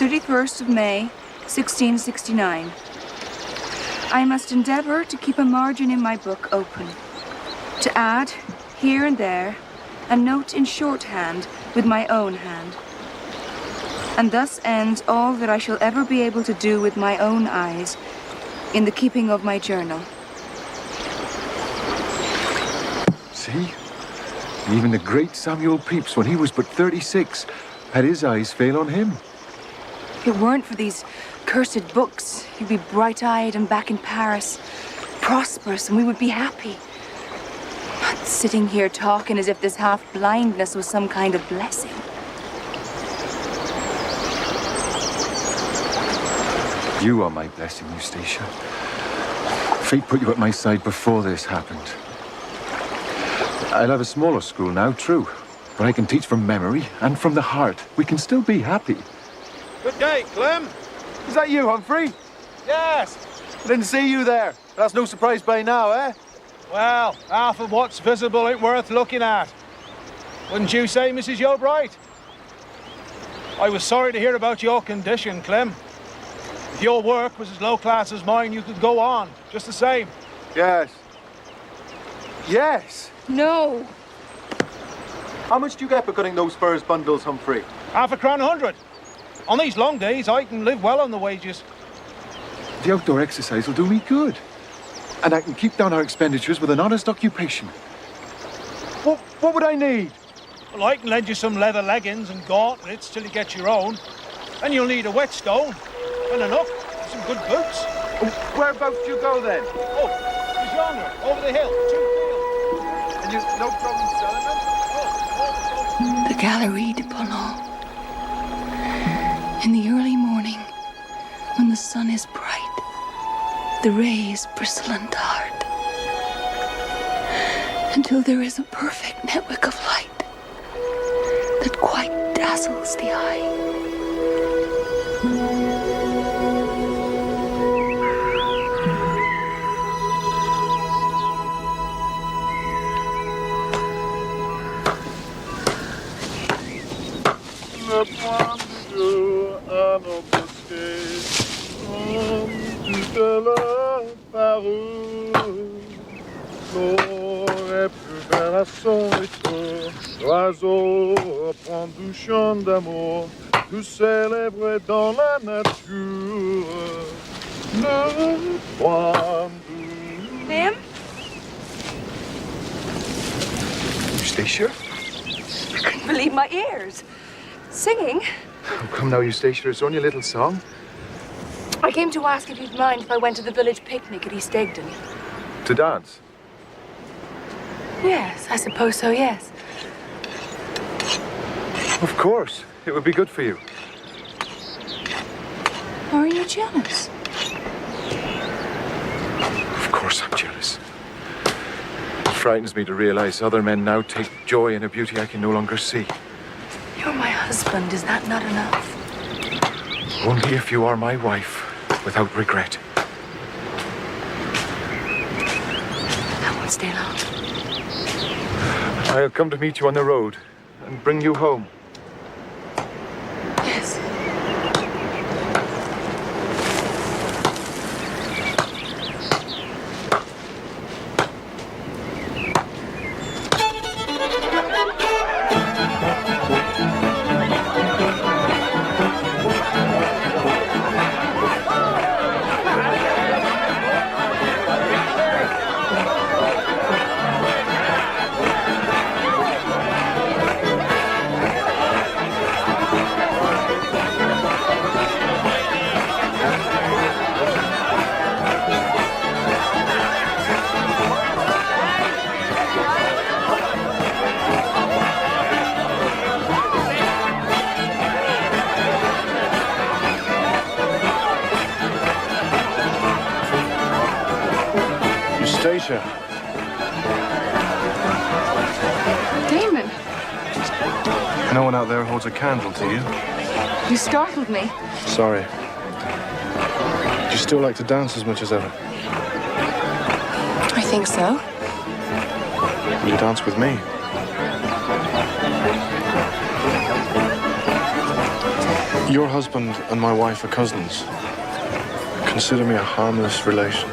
31st of May, 1669. I must endeavor to keep a margin in my book open, to add, here and there, a note in shorthand with my own hand. And thus ends all that I shall ever be able to do with my own eyes in the keeping of my journal. See? Even the great Samuel Pepys, when he was but 36, had his eyes fail on him. If it weren't for these cursed books, you'd be bright-eyed and back in Paris, prosperous, and we would be happy. Not sitting here talking as if this half-blindness was some kind of blessing. You are my blessing, Eustacia. Fate put you at my side before this happened. I'll have a smaller school now, true, but I can teach from memory and from the heart. We can still be happy. Good day, Clem. Is that you, Humphrey? Yes. I didn't see you there. That's no surprise by now, eh? Well, half of what's visible ain't worth looking at. Wouldn't you say, Mrs. Yeobright? I was sorry to hear about your condition, Clem. If your work was as low class as mine, you could go on, just the same. Yes. Yes! No! How much do you get for cutting those furs bundles, Humphrey? £100. On these long days, I can live well on the wages. The outdoor exercise will do me good. And I can keep down our expenditures with an honest occupation. What would I need? Well, I can lend you some leather leggings and gauntlets till you get your own. And you'll need a whetstone and a nook and some good boots. Whereabouts do you go then? Oh, it's yonder, over the hill, 2 fields. And you've no problem selling them? The Galerie de Boulogne. In the early morning, when the sun is bright, the rays bristle and dart, until there is a perfect network of light that quite dazzles the eye. L'oiseau reprend du chant d'amour, tout célèbre dans la nature. Le point Liam? Eustacia? I couldn't believe my ears. Singing? Oh, come now, Eustacia, it's only a little song. I came to ask if you'd mind if I went to the village picnic at East Egdon. To dance? Yes, I suppose so, yes. Of course. It would be good for you. Are you jealous? Of course I'm jealous. It frightens me to realize other men now take joy in a beauty I can no longer see. You're my husband. Is that not enough? Only if you are my wife, without regret. I won't stay long. I'll come to meet you on the road and bring you home. Yes. Eustacia. Damon, No one out there holds a candle to you? you startled me. Sorry. Do you still like to dance as much as ever? I think so. Will you dance with me? Your husband and my wife are cousins. Consider me a harmless relation.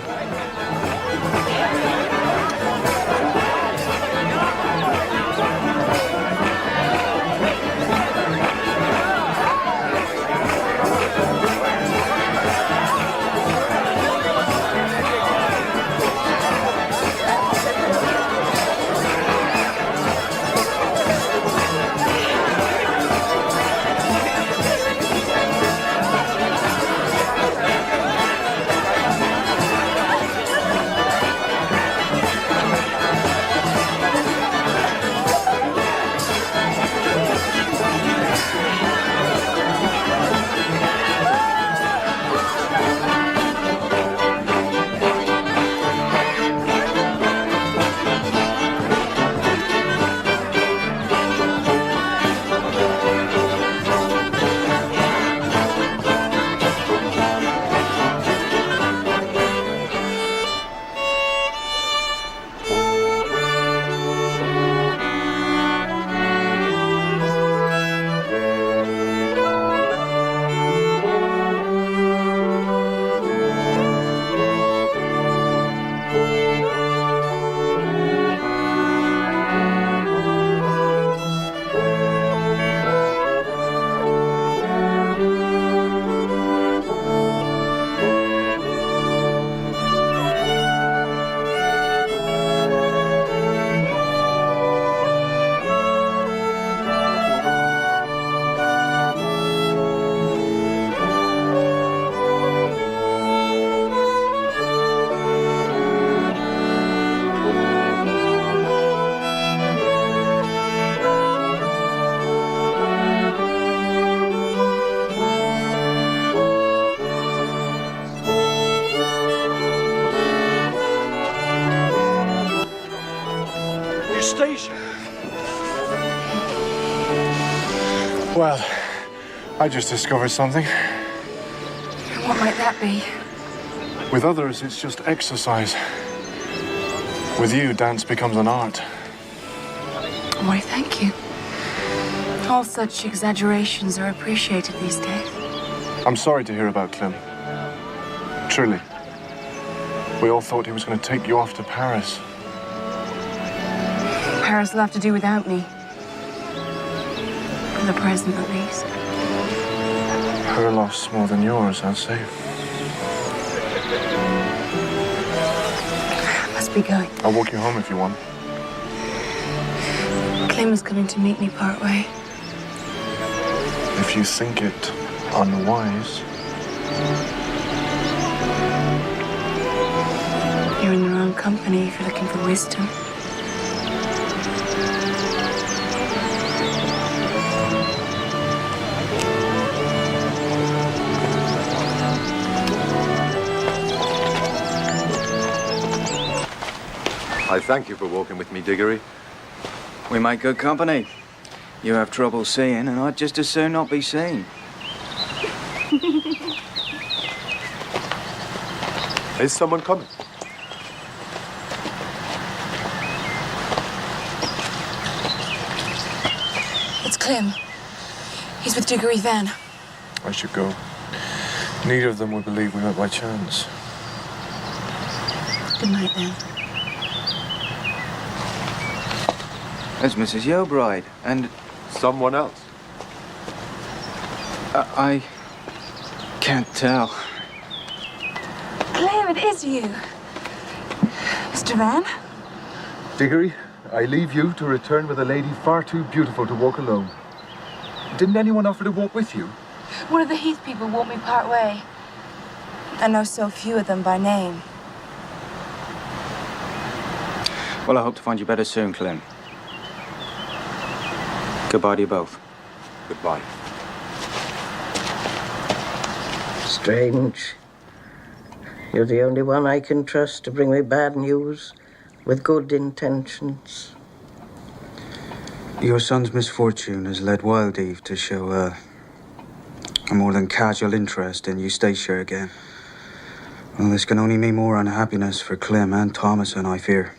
Well, I just discovered something. What might that be? With others, it's just exercise. With you, dance becomes an art. Why, thank you. All such exaggerations are appreciated these days. I'm sorry to hear about Clem. Truly. We all thought he was going to take you off to Paris. Paris will have to do without me. For the present, at least. Her loss more than yours, I'd say. I must be going. I'll walk you home if you want. Clem is coming to meet me part way. If you think it unwise. You're in the wrong company if you're looking for wisdom. I thank you for walking with me, Diggory. We make good company. You have trouble seeing, and I'd just as soon not be seen. Is someone coming? It's Clem. He's with Diggory then. I should go. Neither of them would believe we met by chance. Good night, then. There's Mrs. Yeobride, and... Someone else? I can't tell. Clem, it is you. Mr. Van? Diggory, I leave you to return with a lady far too beautiful to walk alone. Didn't anyone offer to walk with you? One of the Heath people walked me part way. I know so few of them by name. Well, I hope to find you better soon, Clem. Goodbye to you both. Goodbye. Strange. You're the only one I can trust to bring me bad news with good intentions. Your son's misfortune has led Wild Eve to show a more than casual interest in Eustacia again. Well, this can only mean more unhappiness for Clem and Thomason, I fear.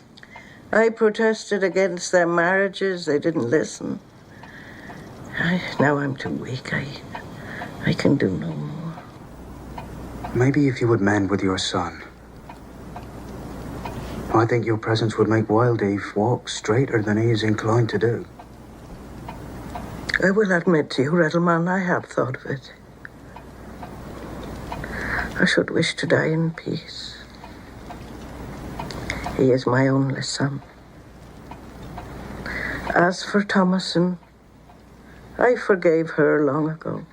I protested against their marriages. They didn't listen. Now I'm too weak. I can do no more. Maybe if you would mend with your son. I think your presence would make Wild Eve walk straighter than he is inclined to do. I will admit to you, Riddleman, I have thought of it. I should wish to die in peace. He is my only son. As for Thomasin, I forgave her long ago.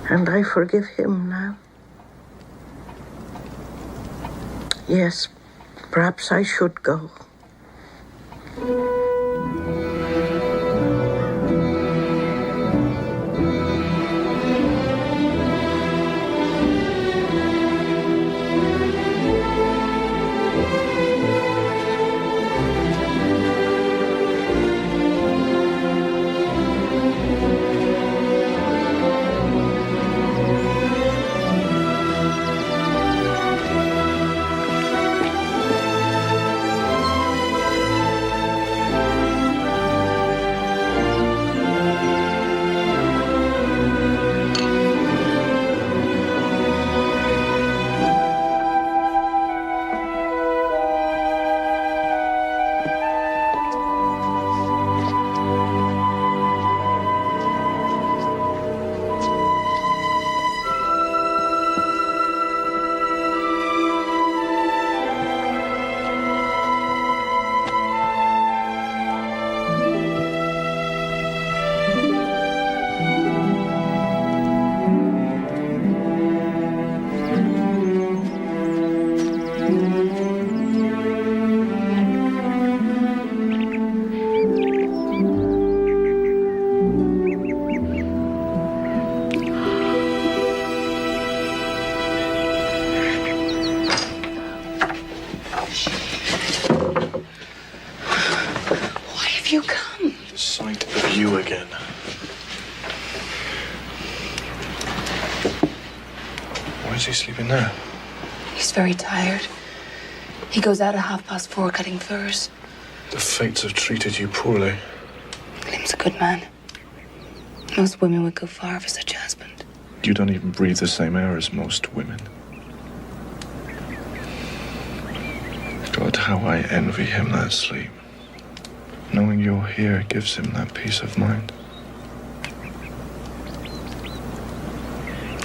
And I forgive him now. Yes, perhaps I should go. Is he sleeping there? He's very tired. He goes out at 4:30 cutting furs. The fates have treated you poorly. Clem's a good man. Most women would go far for such a husband. You don't even breathe the same air as most women. God, how I envy him that sleep. Knowing you're here gives him that peace of mind.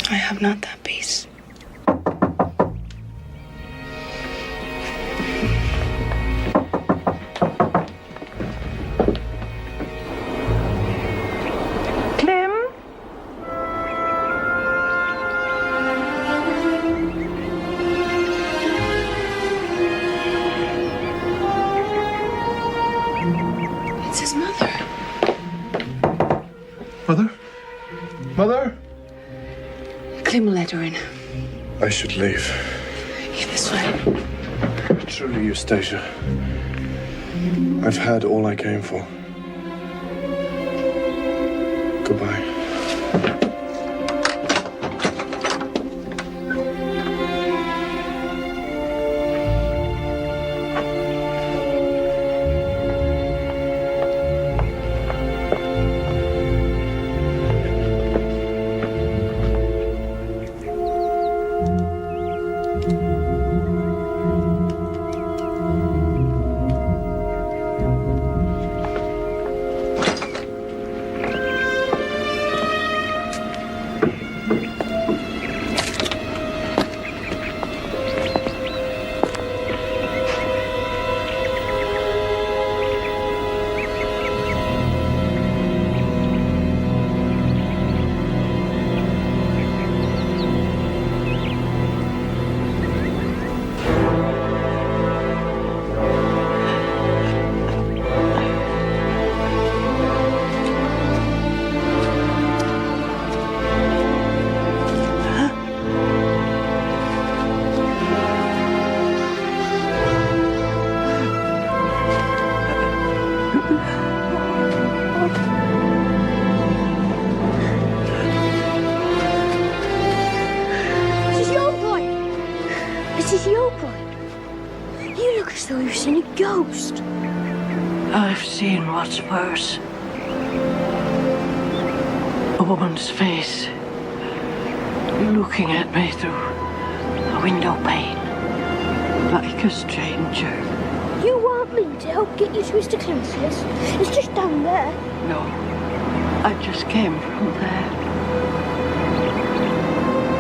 I have not that peace. Clem will let her in. I should leave. This way. Truly, Eustacia. I've had all I came for. Goodbye. I've seen what's worse. A woman's face, looking at me through a window pane, like a stranger. You want me to help get you to Mr. Clancy's? It's just down there. No, I just came from there.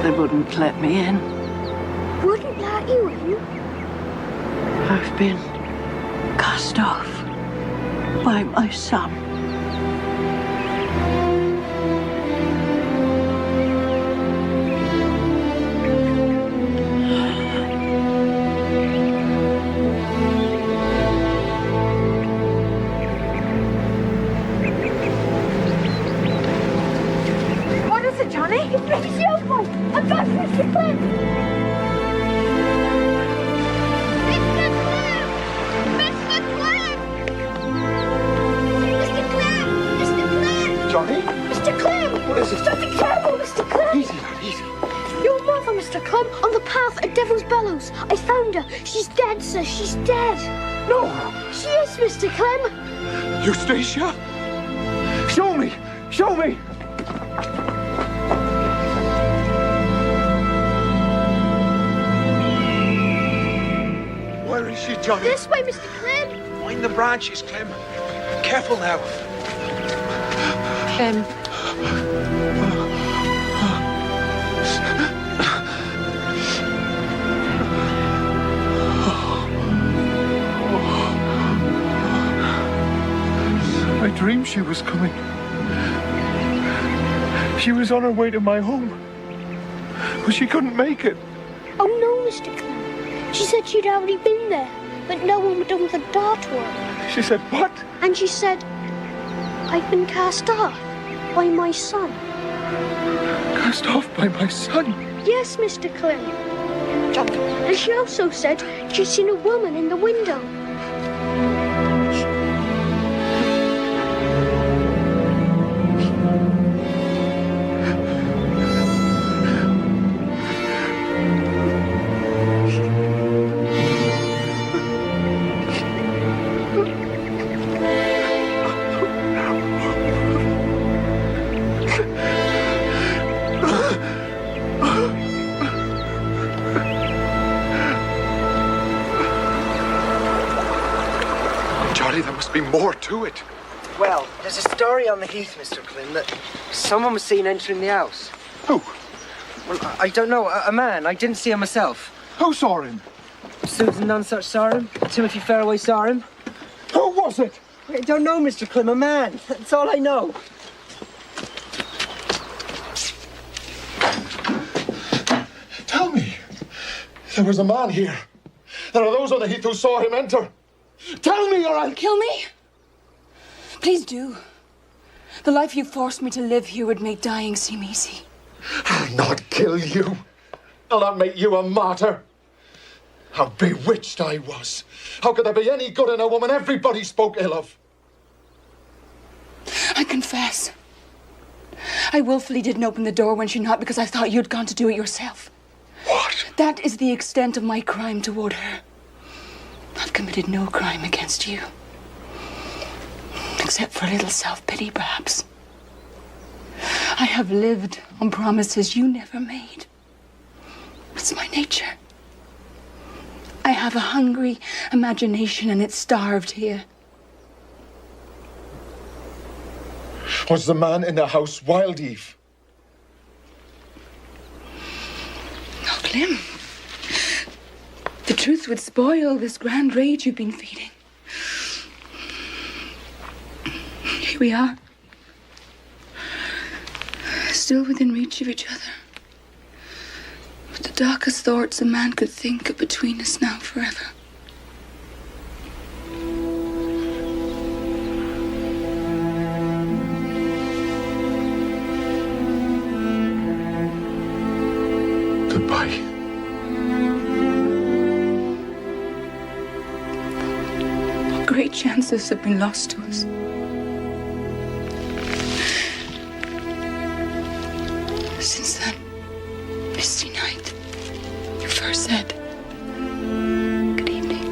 They wouldn't let me in. Wouldn't let you in? I've been cast off by my son. What is it, Johnny? It's Mrs. Yobo! I'm back, Mr. Clem! Johnny? Mr. Clem! What is it? Something terrible, Mr. Clem! Easy, lad, easy. Your mother, Mr. Clem, on the path at Devil's Bellows. I found her. She's dead, sir. She's dead. No! She is, Mr. Clem. Eustacia? Show me! Show me! Where is she, Johnny? This way, Mr. Clem. Mind the branches, Clem. Careful now. Clem. I dreamed she was coming. She was on her way to my home. But she couldn't make it. Oh, no, Mr. Clem. She said she'd already been there, but no one would open the door to her. She said, what? And she said, I've been cast off by my son. Cast off by my son? Yes, Mr. Clem. And she also said she'd seen a woman in the window. Johnny, there must be more to it. Well, there's a story on the heath, Mr. Clem, that someone was seen entering the house. Who? Well, I don't know. A man. I didn't see him myself. Who saw him? Susan Nonsuch saw him. Timothy Fairway saw him. Who was it? I don't know, Mr. Clem. A man. That's all I know. Tell me. There was a man here. There are those on the heath who saw him enter. Tell me or I'll... Kill me? Please do. The life you forced me to live here would make dying seem easy. I'll not kill you. I'll not make you a martyr. How bewitched I was. How could there be any good in a woman everybody spoke ill of? I confess. I willfully didn't open the door when she knocked because I thought you'd gone to do it yourself. What? That is the extent of my crime toward her. I've committed no crime against you. Except for a little self-pity, perhaps. I have lived on promises you never made. It's my nature. I have a hungry imagination and it's starved here. Was the man in the house wild, Eve? No, Clem. The truth would spoil this grand rage you've been feeding. Here we are. Still within reach of each other. With the darkest thoughts a man could think are between us now forever. Goodbye. What great chances have been lost to us. Since that misty night, you first said, good evening.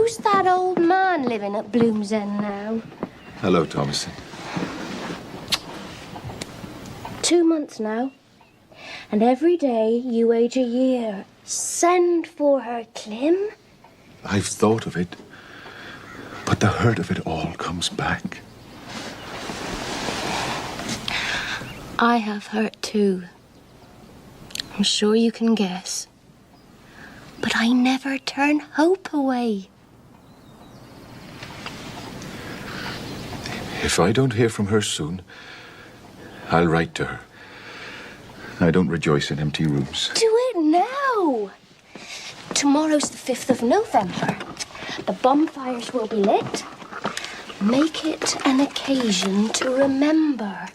Who's that old man living at Bloom's End now? Hello, Thomason. 2 months now. And every day you age a year. Send for her, Clem. I've thought of it, but the hurt of it all comes back. I have hurt too. I'm sure you can guess. But I never turn hope away. If I don't hear from her soon, I'll write to her. I don't rejoice in empty rooms. Do it now. Tomorrow's the 5th of November. The bonfires will be lit. Make it an occasion to remember.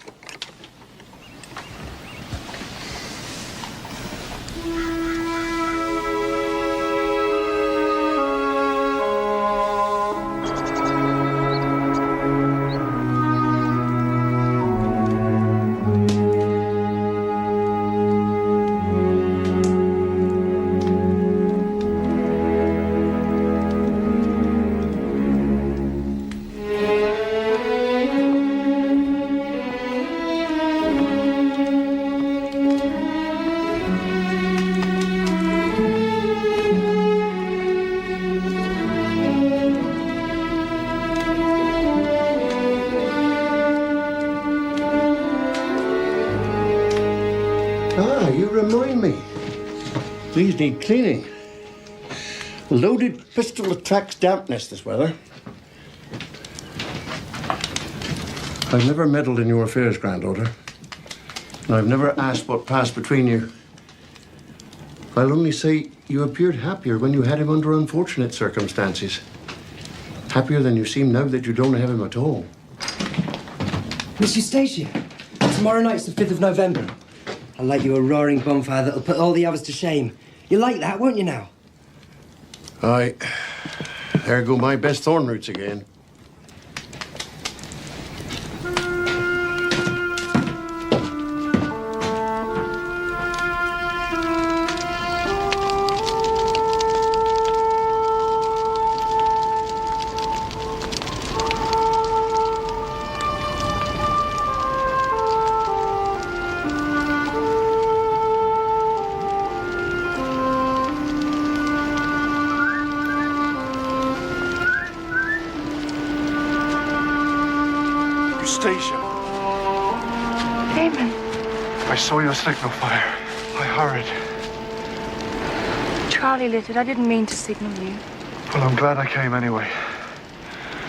Ah, you remind me. These need cleaning. A loaded pistol attracts dampness this weather. I've never meddled in your affairs, granddaughter. And I've never asked what passed between you. I'll only say you appeared happier when you had him under unfortunate circumstances. Happier than you seem now that you don't have him at all. Miss Eustacia, tomorrow night's the 5th of November. I'll light you a roaring bonfire that'll put all the others to shame. You'll like that, won't you now? Aye. There go my best thorn roots again. Eustacia. Damon. I saw your signal fire. I hurried. Charlie lit it. I didn't mean to signal you. Well, I'm glad I came anyway.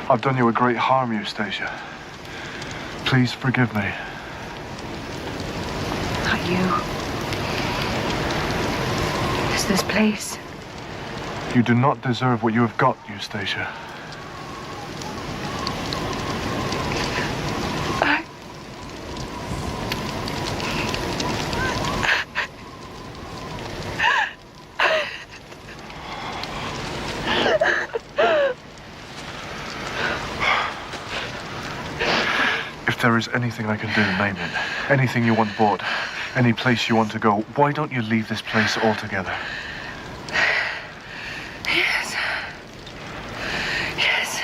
I've done you a great harm, Eustacia. Please forgive me. Not you. It's this place. You do not deserve what you have got, Eustacia. If there is anything I can do, name it. Anything you want bought, any place you want to go, why don't you leave this place altogether? Yes. Yes.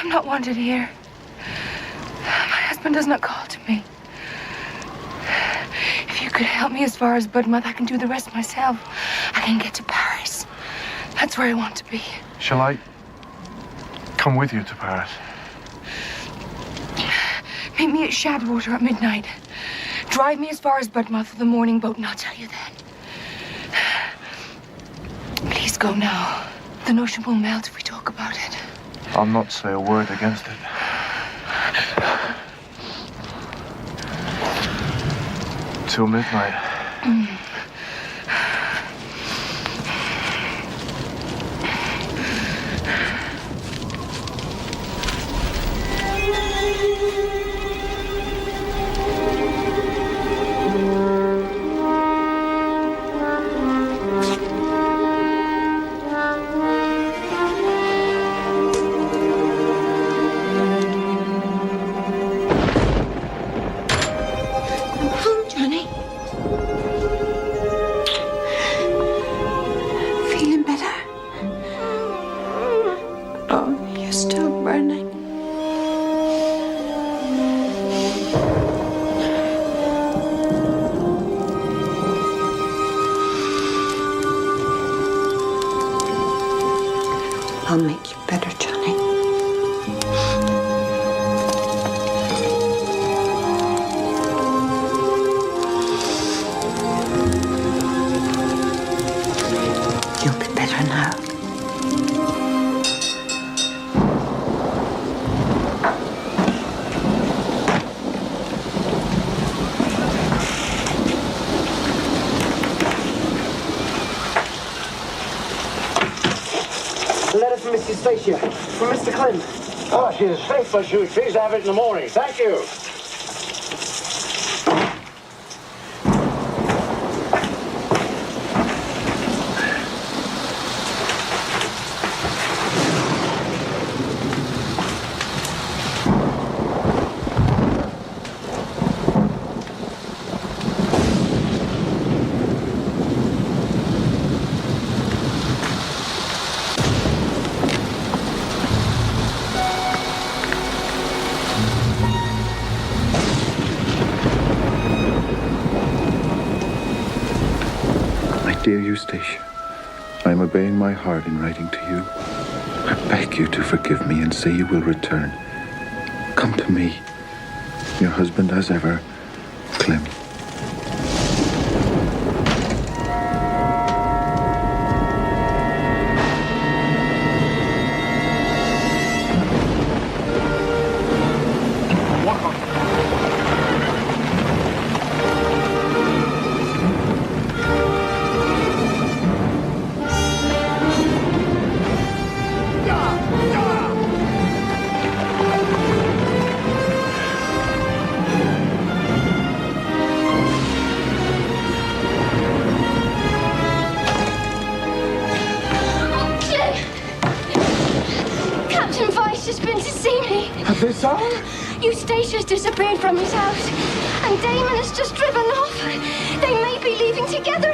I'm not wanted here. My husband does not call to me. If you could help me as far as Budmouth, I can do the rest myself. I can get to Paris. That's where I want to be. Shall I come with you to Paris? Meet me at Shadwater at midnight. Drive me as far as Budmouth with the morning boat, and I'll tell you then. Please go now. The notion will melt if we talk about it. I'll not say a word against it. Till midnight. still burning. I'll make you better, Johnny. You'll be better now. A letter from Mrs. Stacia, from Mr. Clem. Oh, she's as faithful as she was pleased to have it in the morning. Thank you. Dear Eustacia, I am obeying my heart in writing to you. I beg you to forgive me and say you will return. Come to me, your husband as ever, Clem. This all? Eustatia's disappeared from his house, and Damon has just driven off. They may be leaving together.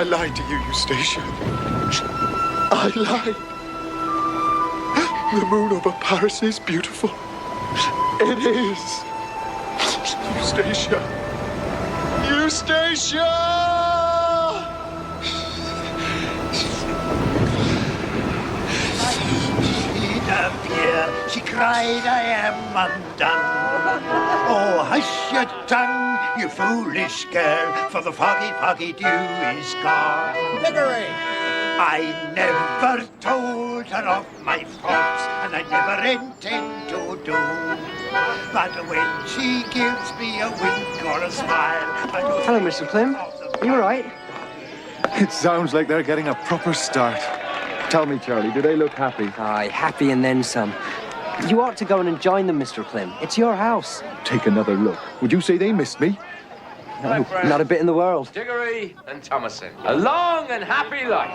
I lied to you, Eustacia. I lied. The moon over Paris is beautiful. It is. Eustacia. Eustacia! She cried, I am undone. Oh, hush your tongue, you foolish girl, for the foggy dew is gone. Diggory! I never told her of my faults, and I never intend to do. But when she gives me a wink or a smile, I know... Hello, Mr. Clem. You all right? It sounds like they're getting a proper start. Tell me, Charlie, do they look happy? Aye, happy and then some. You ought to go in and join them, Mr. Clem. It's your house. Take another look. Would you say they missed me? No, not a bit in the world. Diggory and Thomason. A long and happy life.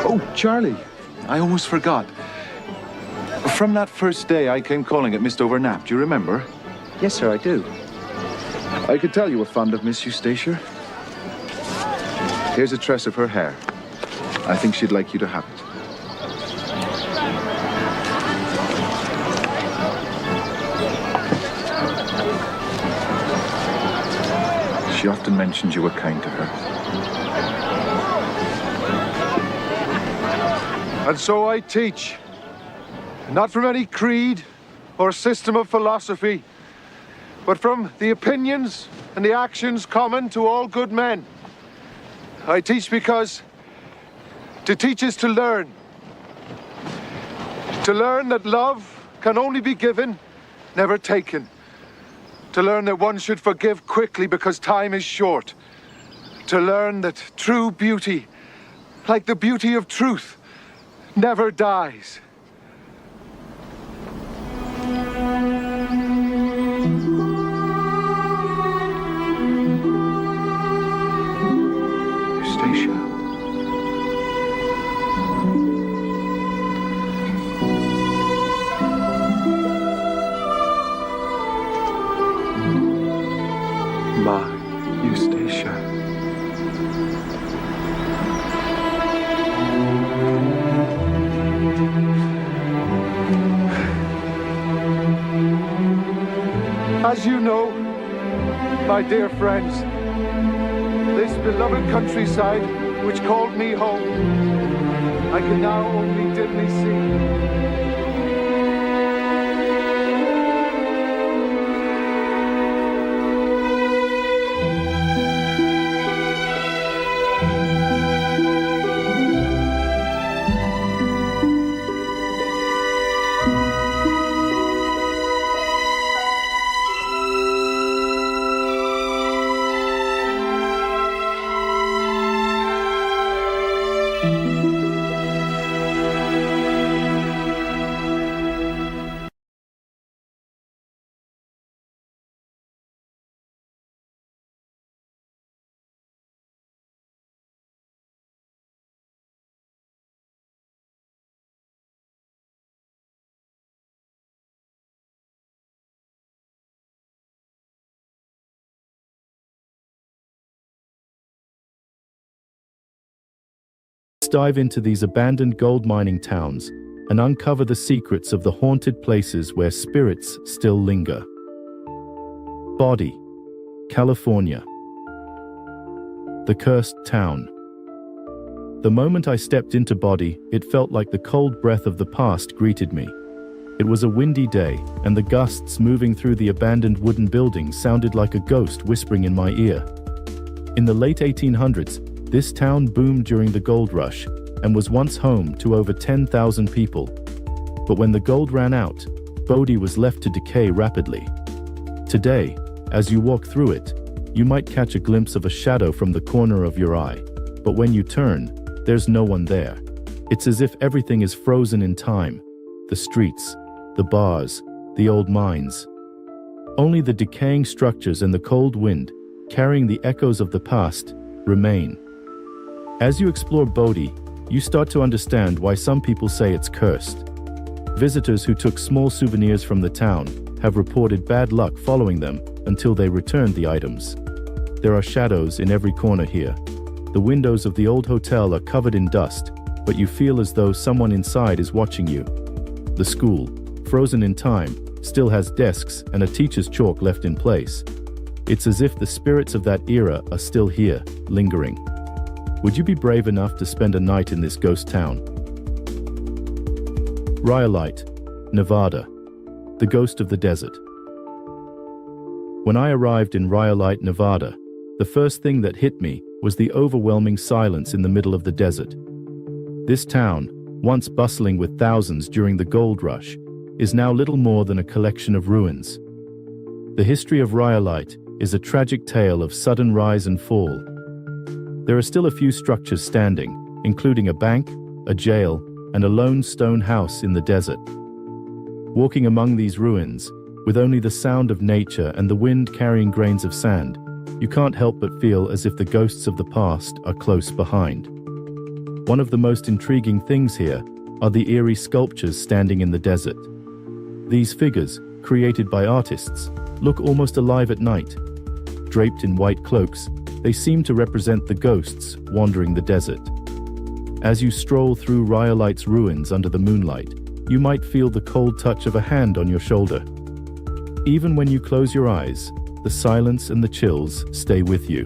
Oh, Charlie, I almost forgot. From that first day I came calling at Miss Overnap, do you remember? Yes, sir, I do. I could tell you were fond of Miss Eustacia. Here's a tress of her hair. I think she'd like you to have it. She often mentioned you were kind to her. And so I teach. Not from any creed or system of philosophy, but from the opinions and the actions common to all good men. I teach because to teach is to learn. To learn that love can only be given, never taken. To learn that one should forgive quickly because time is short. To learn that true beauty, like the beauty of truth, never dies. My Eustacia. As you know, my dear friends, this beloved countryside which called me home, I can now only dimly see. Let's dive into these abandoned gold mining towns and uncover the secrets of the haunted places where spirits still linger. Body, California. The cursed town. The moment I stepped into Body, it felt like the cold breath of the past greeted me. It was a windy day, and the gusts moving through the abandoned wooden buildings sounded like a ghost whispering in my ear. In the late 1800s, this town boomed during the gold rush and was once home to over 10,000 people. But when the gold ran out, Bodie was left to decay rapidly. Today, as you walk through it, you might catch a glimpse of a shadow from the corner of your eye, but when you turn, there's no one there. It's as if everything is frozen in time. The streets, the bars, the old mines. Only the decaying structures and the cold wind, carrying the echoes of the past, remain. As you explore Bodie, you start to understand why some people say it's cursed. Visitors who took small souvenirs from the town have reported bad luck following them until they returned the items. There are shadows in every corner here. The windows of the old hotel are covered in dust, but you feel as though someone inside is watching you. The school, frozen in time, still has desks and a teacher's chalk left in place. It's as if the spirits of that era are still here, lingering. Would you be brave enough to spend a night in this ghost town? Rhyolite, Nevada, the ghost of the desert. When I arrived in Rhyolite, Nevada, the first thing that hit me was the overwhelming silence in the middle of the desert. This town, once bustling with thousands during the gold rush, is now little more than a collection of ruins. The history of Rhyolite is a tragic tale of sudden rise and fall. There are still a few structures standing, including a bank, a jail, and a lone stone house in the desert. Walking among these ruins, with only the sound of nature and the wind carrying grains of sand, you can't help but feel as if the ghosts of the past are close behind. One of the most intriguing things here are the eerie sculptures standing in the desert. These figures, created by artists, look almost alive at night. Draped in white cloaks, they seem to represent the ghosts wandering the desert. As you stroll through Rhyolite's ruins under the moonlight, you might feel the cold touch of a hand on your shoulder. Even when you close your eyes, the silence and the chills stay with you.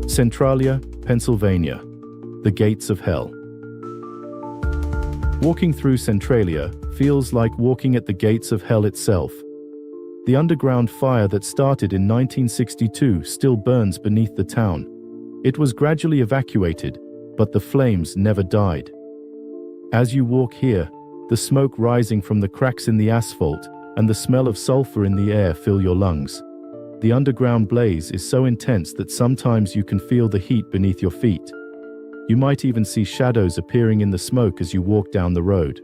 Centralia, Pennsylvania, the gates of hell. Walking through Centralia feels like walking at the gates of hell itself. The underground fire that started in 1962 still burns beneath the town. It was gradually evacuated, but the flames never died. As you walk here, the smoke rising from the cracks in the asphalt and the smell of sulfur in the air fill your lungs. The underground blaze is so intense that sometimes you can feel the heat beneath your feet. You might even see shadows appearing in the smoke as you walk down the road.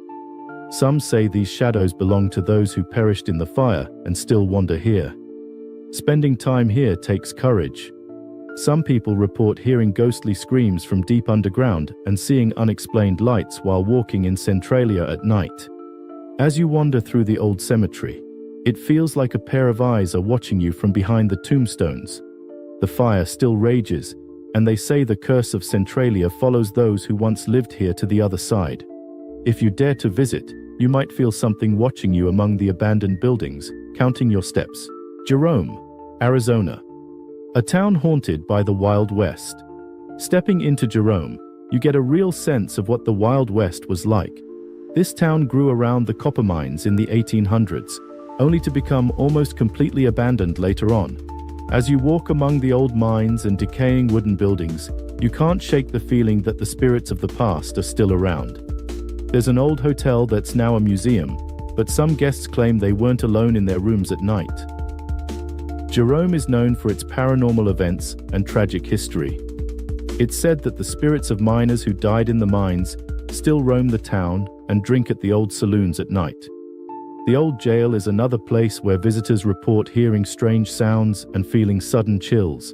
Some say these shadows belong to those who perished in the fire and still wander here. Spending time here takes courage. Some people report hearing ghostly screams from deep underground and seeing unexplained lights while walking in Centralia at night. As you wander through the old cemetery, it feels like a pair of eyes are watching you from behind the tombstones. The fire still rages, and they say the curse of Centralia follows those who once lived here to the other side. If you dare to visit, you might feel something watching you among the abandoned buildings, counting your steps. Jerome, Arizona, a town haunted by the Wild West. Stepping into Jerome, you get a real sense of what the Wild West was like. This town grew around the copper mines in the 1800s, only to become almost completely abandoned later on. As you walk among the old mines and decaying wooden buildings, you can't shake the feeling that the spirits of the past are still around. There's an old hotel that's now a museum, but some guests claim they weren't alone in their rooms at night. Jerome is known for its paranormal events and tragic history. It's said that the spirits of miners who died in the mines still roam the town and drink at the old saloons at night. The old jail is another place where visitors report hearing strange sounds and feeling sudden chills.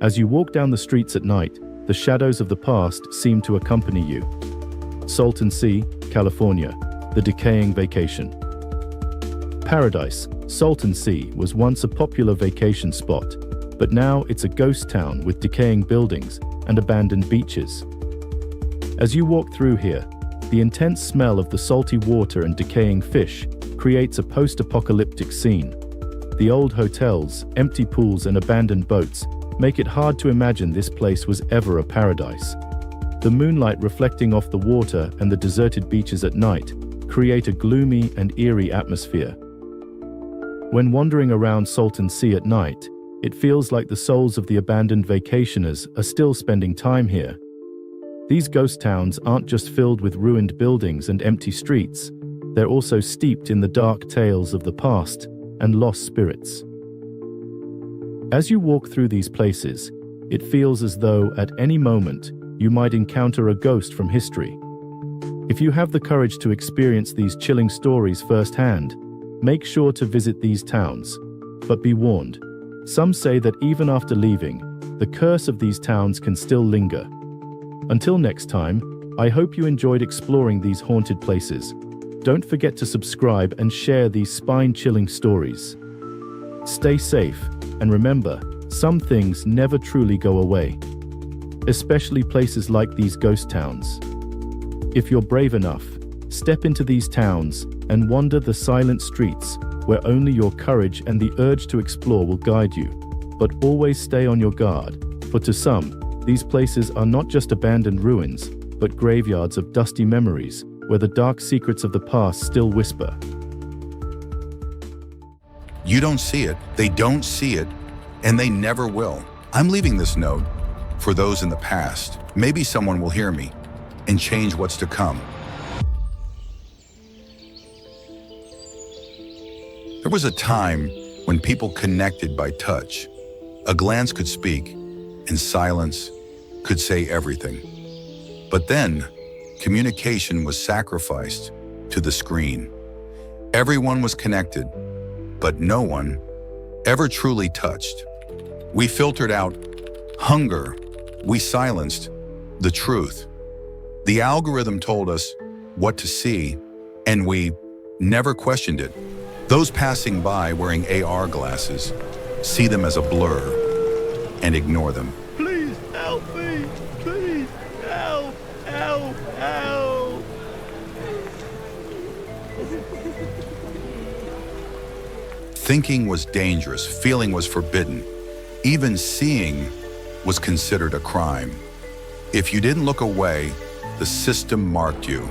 As you walk down the streets at night, the shadows of the past seem to accompany you. Salton Sea, California, the decaying vacation. Paradise, Salton Sea was once a popular vacation spot, but now it's a ghost town with decaying buildings and abandoned beaches. As you walk through here, the intense smell of the salty water and decaying fish creates a post-apocalyptic scene. The old hotels, empty pools, and abandoned boats make it hard to imagine this place was ever a paradise. The moonlight reflecting off the water and the deserted beaches at night create a gloomy and eerie atmosphere. When wandering around Salton Sea at night, it feels like the souls of the abandoned vacationers are still spending time here. These ghost towns aren't just filled with ruined buildings and empty streets, they're also steeped in the dark tales of the past and lost spirits. As you walk through these places, it feels as though at any moment you might encounter a ghost from history. If you have the courage to experience these chilling stories firsthand, make sure to visit these towns. But be warned, some say that even after leaving, the curse of these towns can still linger. Until next time, I hope you enjoyed exploring these haunted places. Don't forget to subscribe and share these spine-chilling stories. Stay safe, and remember, some things never truly go away, especially places like these ghost towns. If you're brave enough, step into these towns and wander the silent streets where only your courage and the urge to explore will guide you. But always stay on your guard, for to some, these places are not just abandoned ruins, but graveyards of dusty memories where the dark secrets of the past still whisper. You don't see it, they don't see it, and they never will. I'm leaving this note for those in the past. Maybe someone will hear me and change what's to come. There was a time when people connected by touch. A glance could speak, and silence could say everything. But then, communication was sacrificed to the screen. Everyone was connected, but no one ever truly touched. We filtered out hunger. We silenced the truth. The algorithm told us what to see, and we never questioned it. Those passing by wearing AR glasses see them as a blur and ignore them. Please help me! Please help! Help! Help! Thinking was dangerous, feeling was forbidden. Even seeing was considered a crime. If you didn't look away, the system marked you.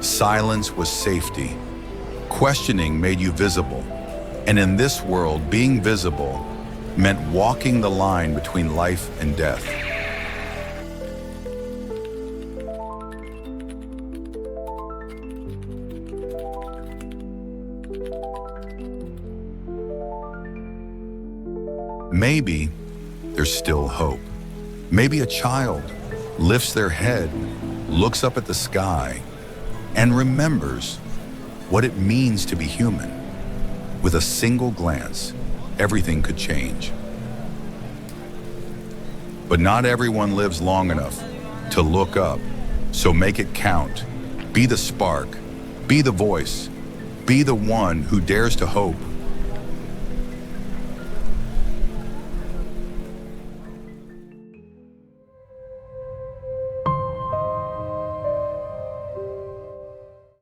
Silence was safety. Questioning made you visible. And in this world, being visible meant walking the line between life and death. Maybe there's still hope. Maybe a child lifts their head, looks up at the sky, and remembers what it means to be human. With a single glance, everything could change. But not everyone lives long enough to look up, so make it count. Be the spark, be the voice, be the one who dares to hope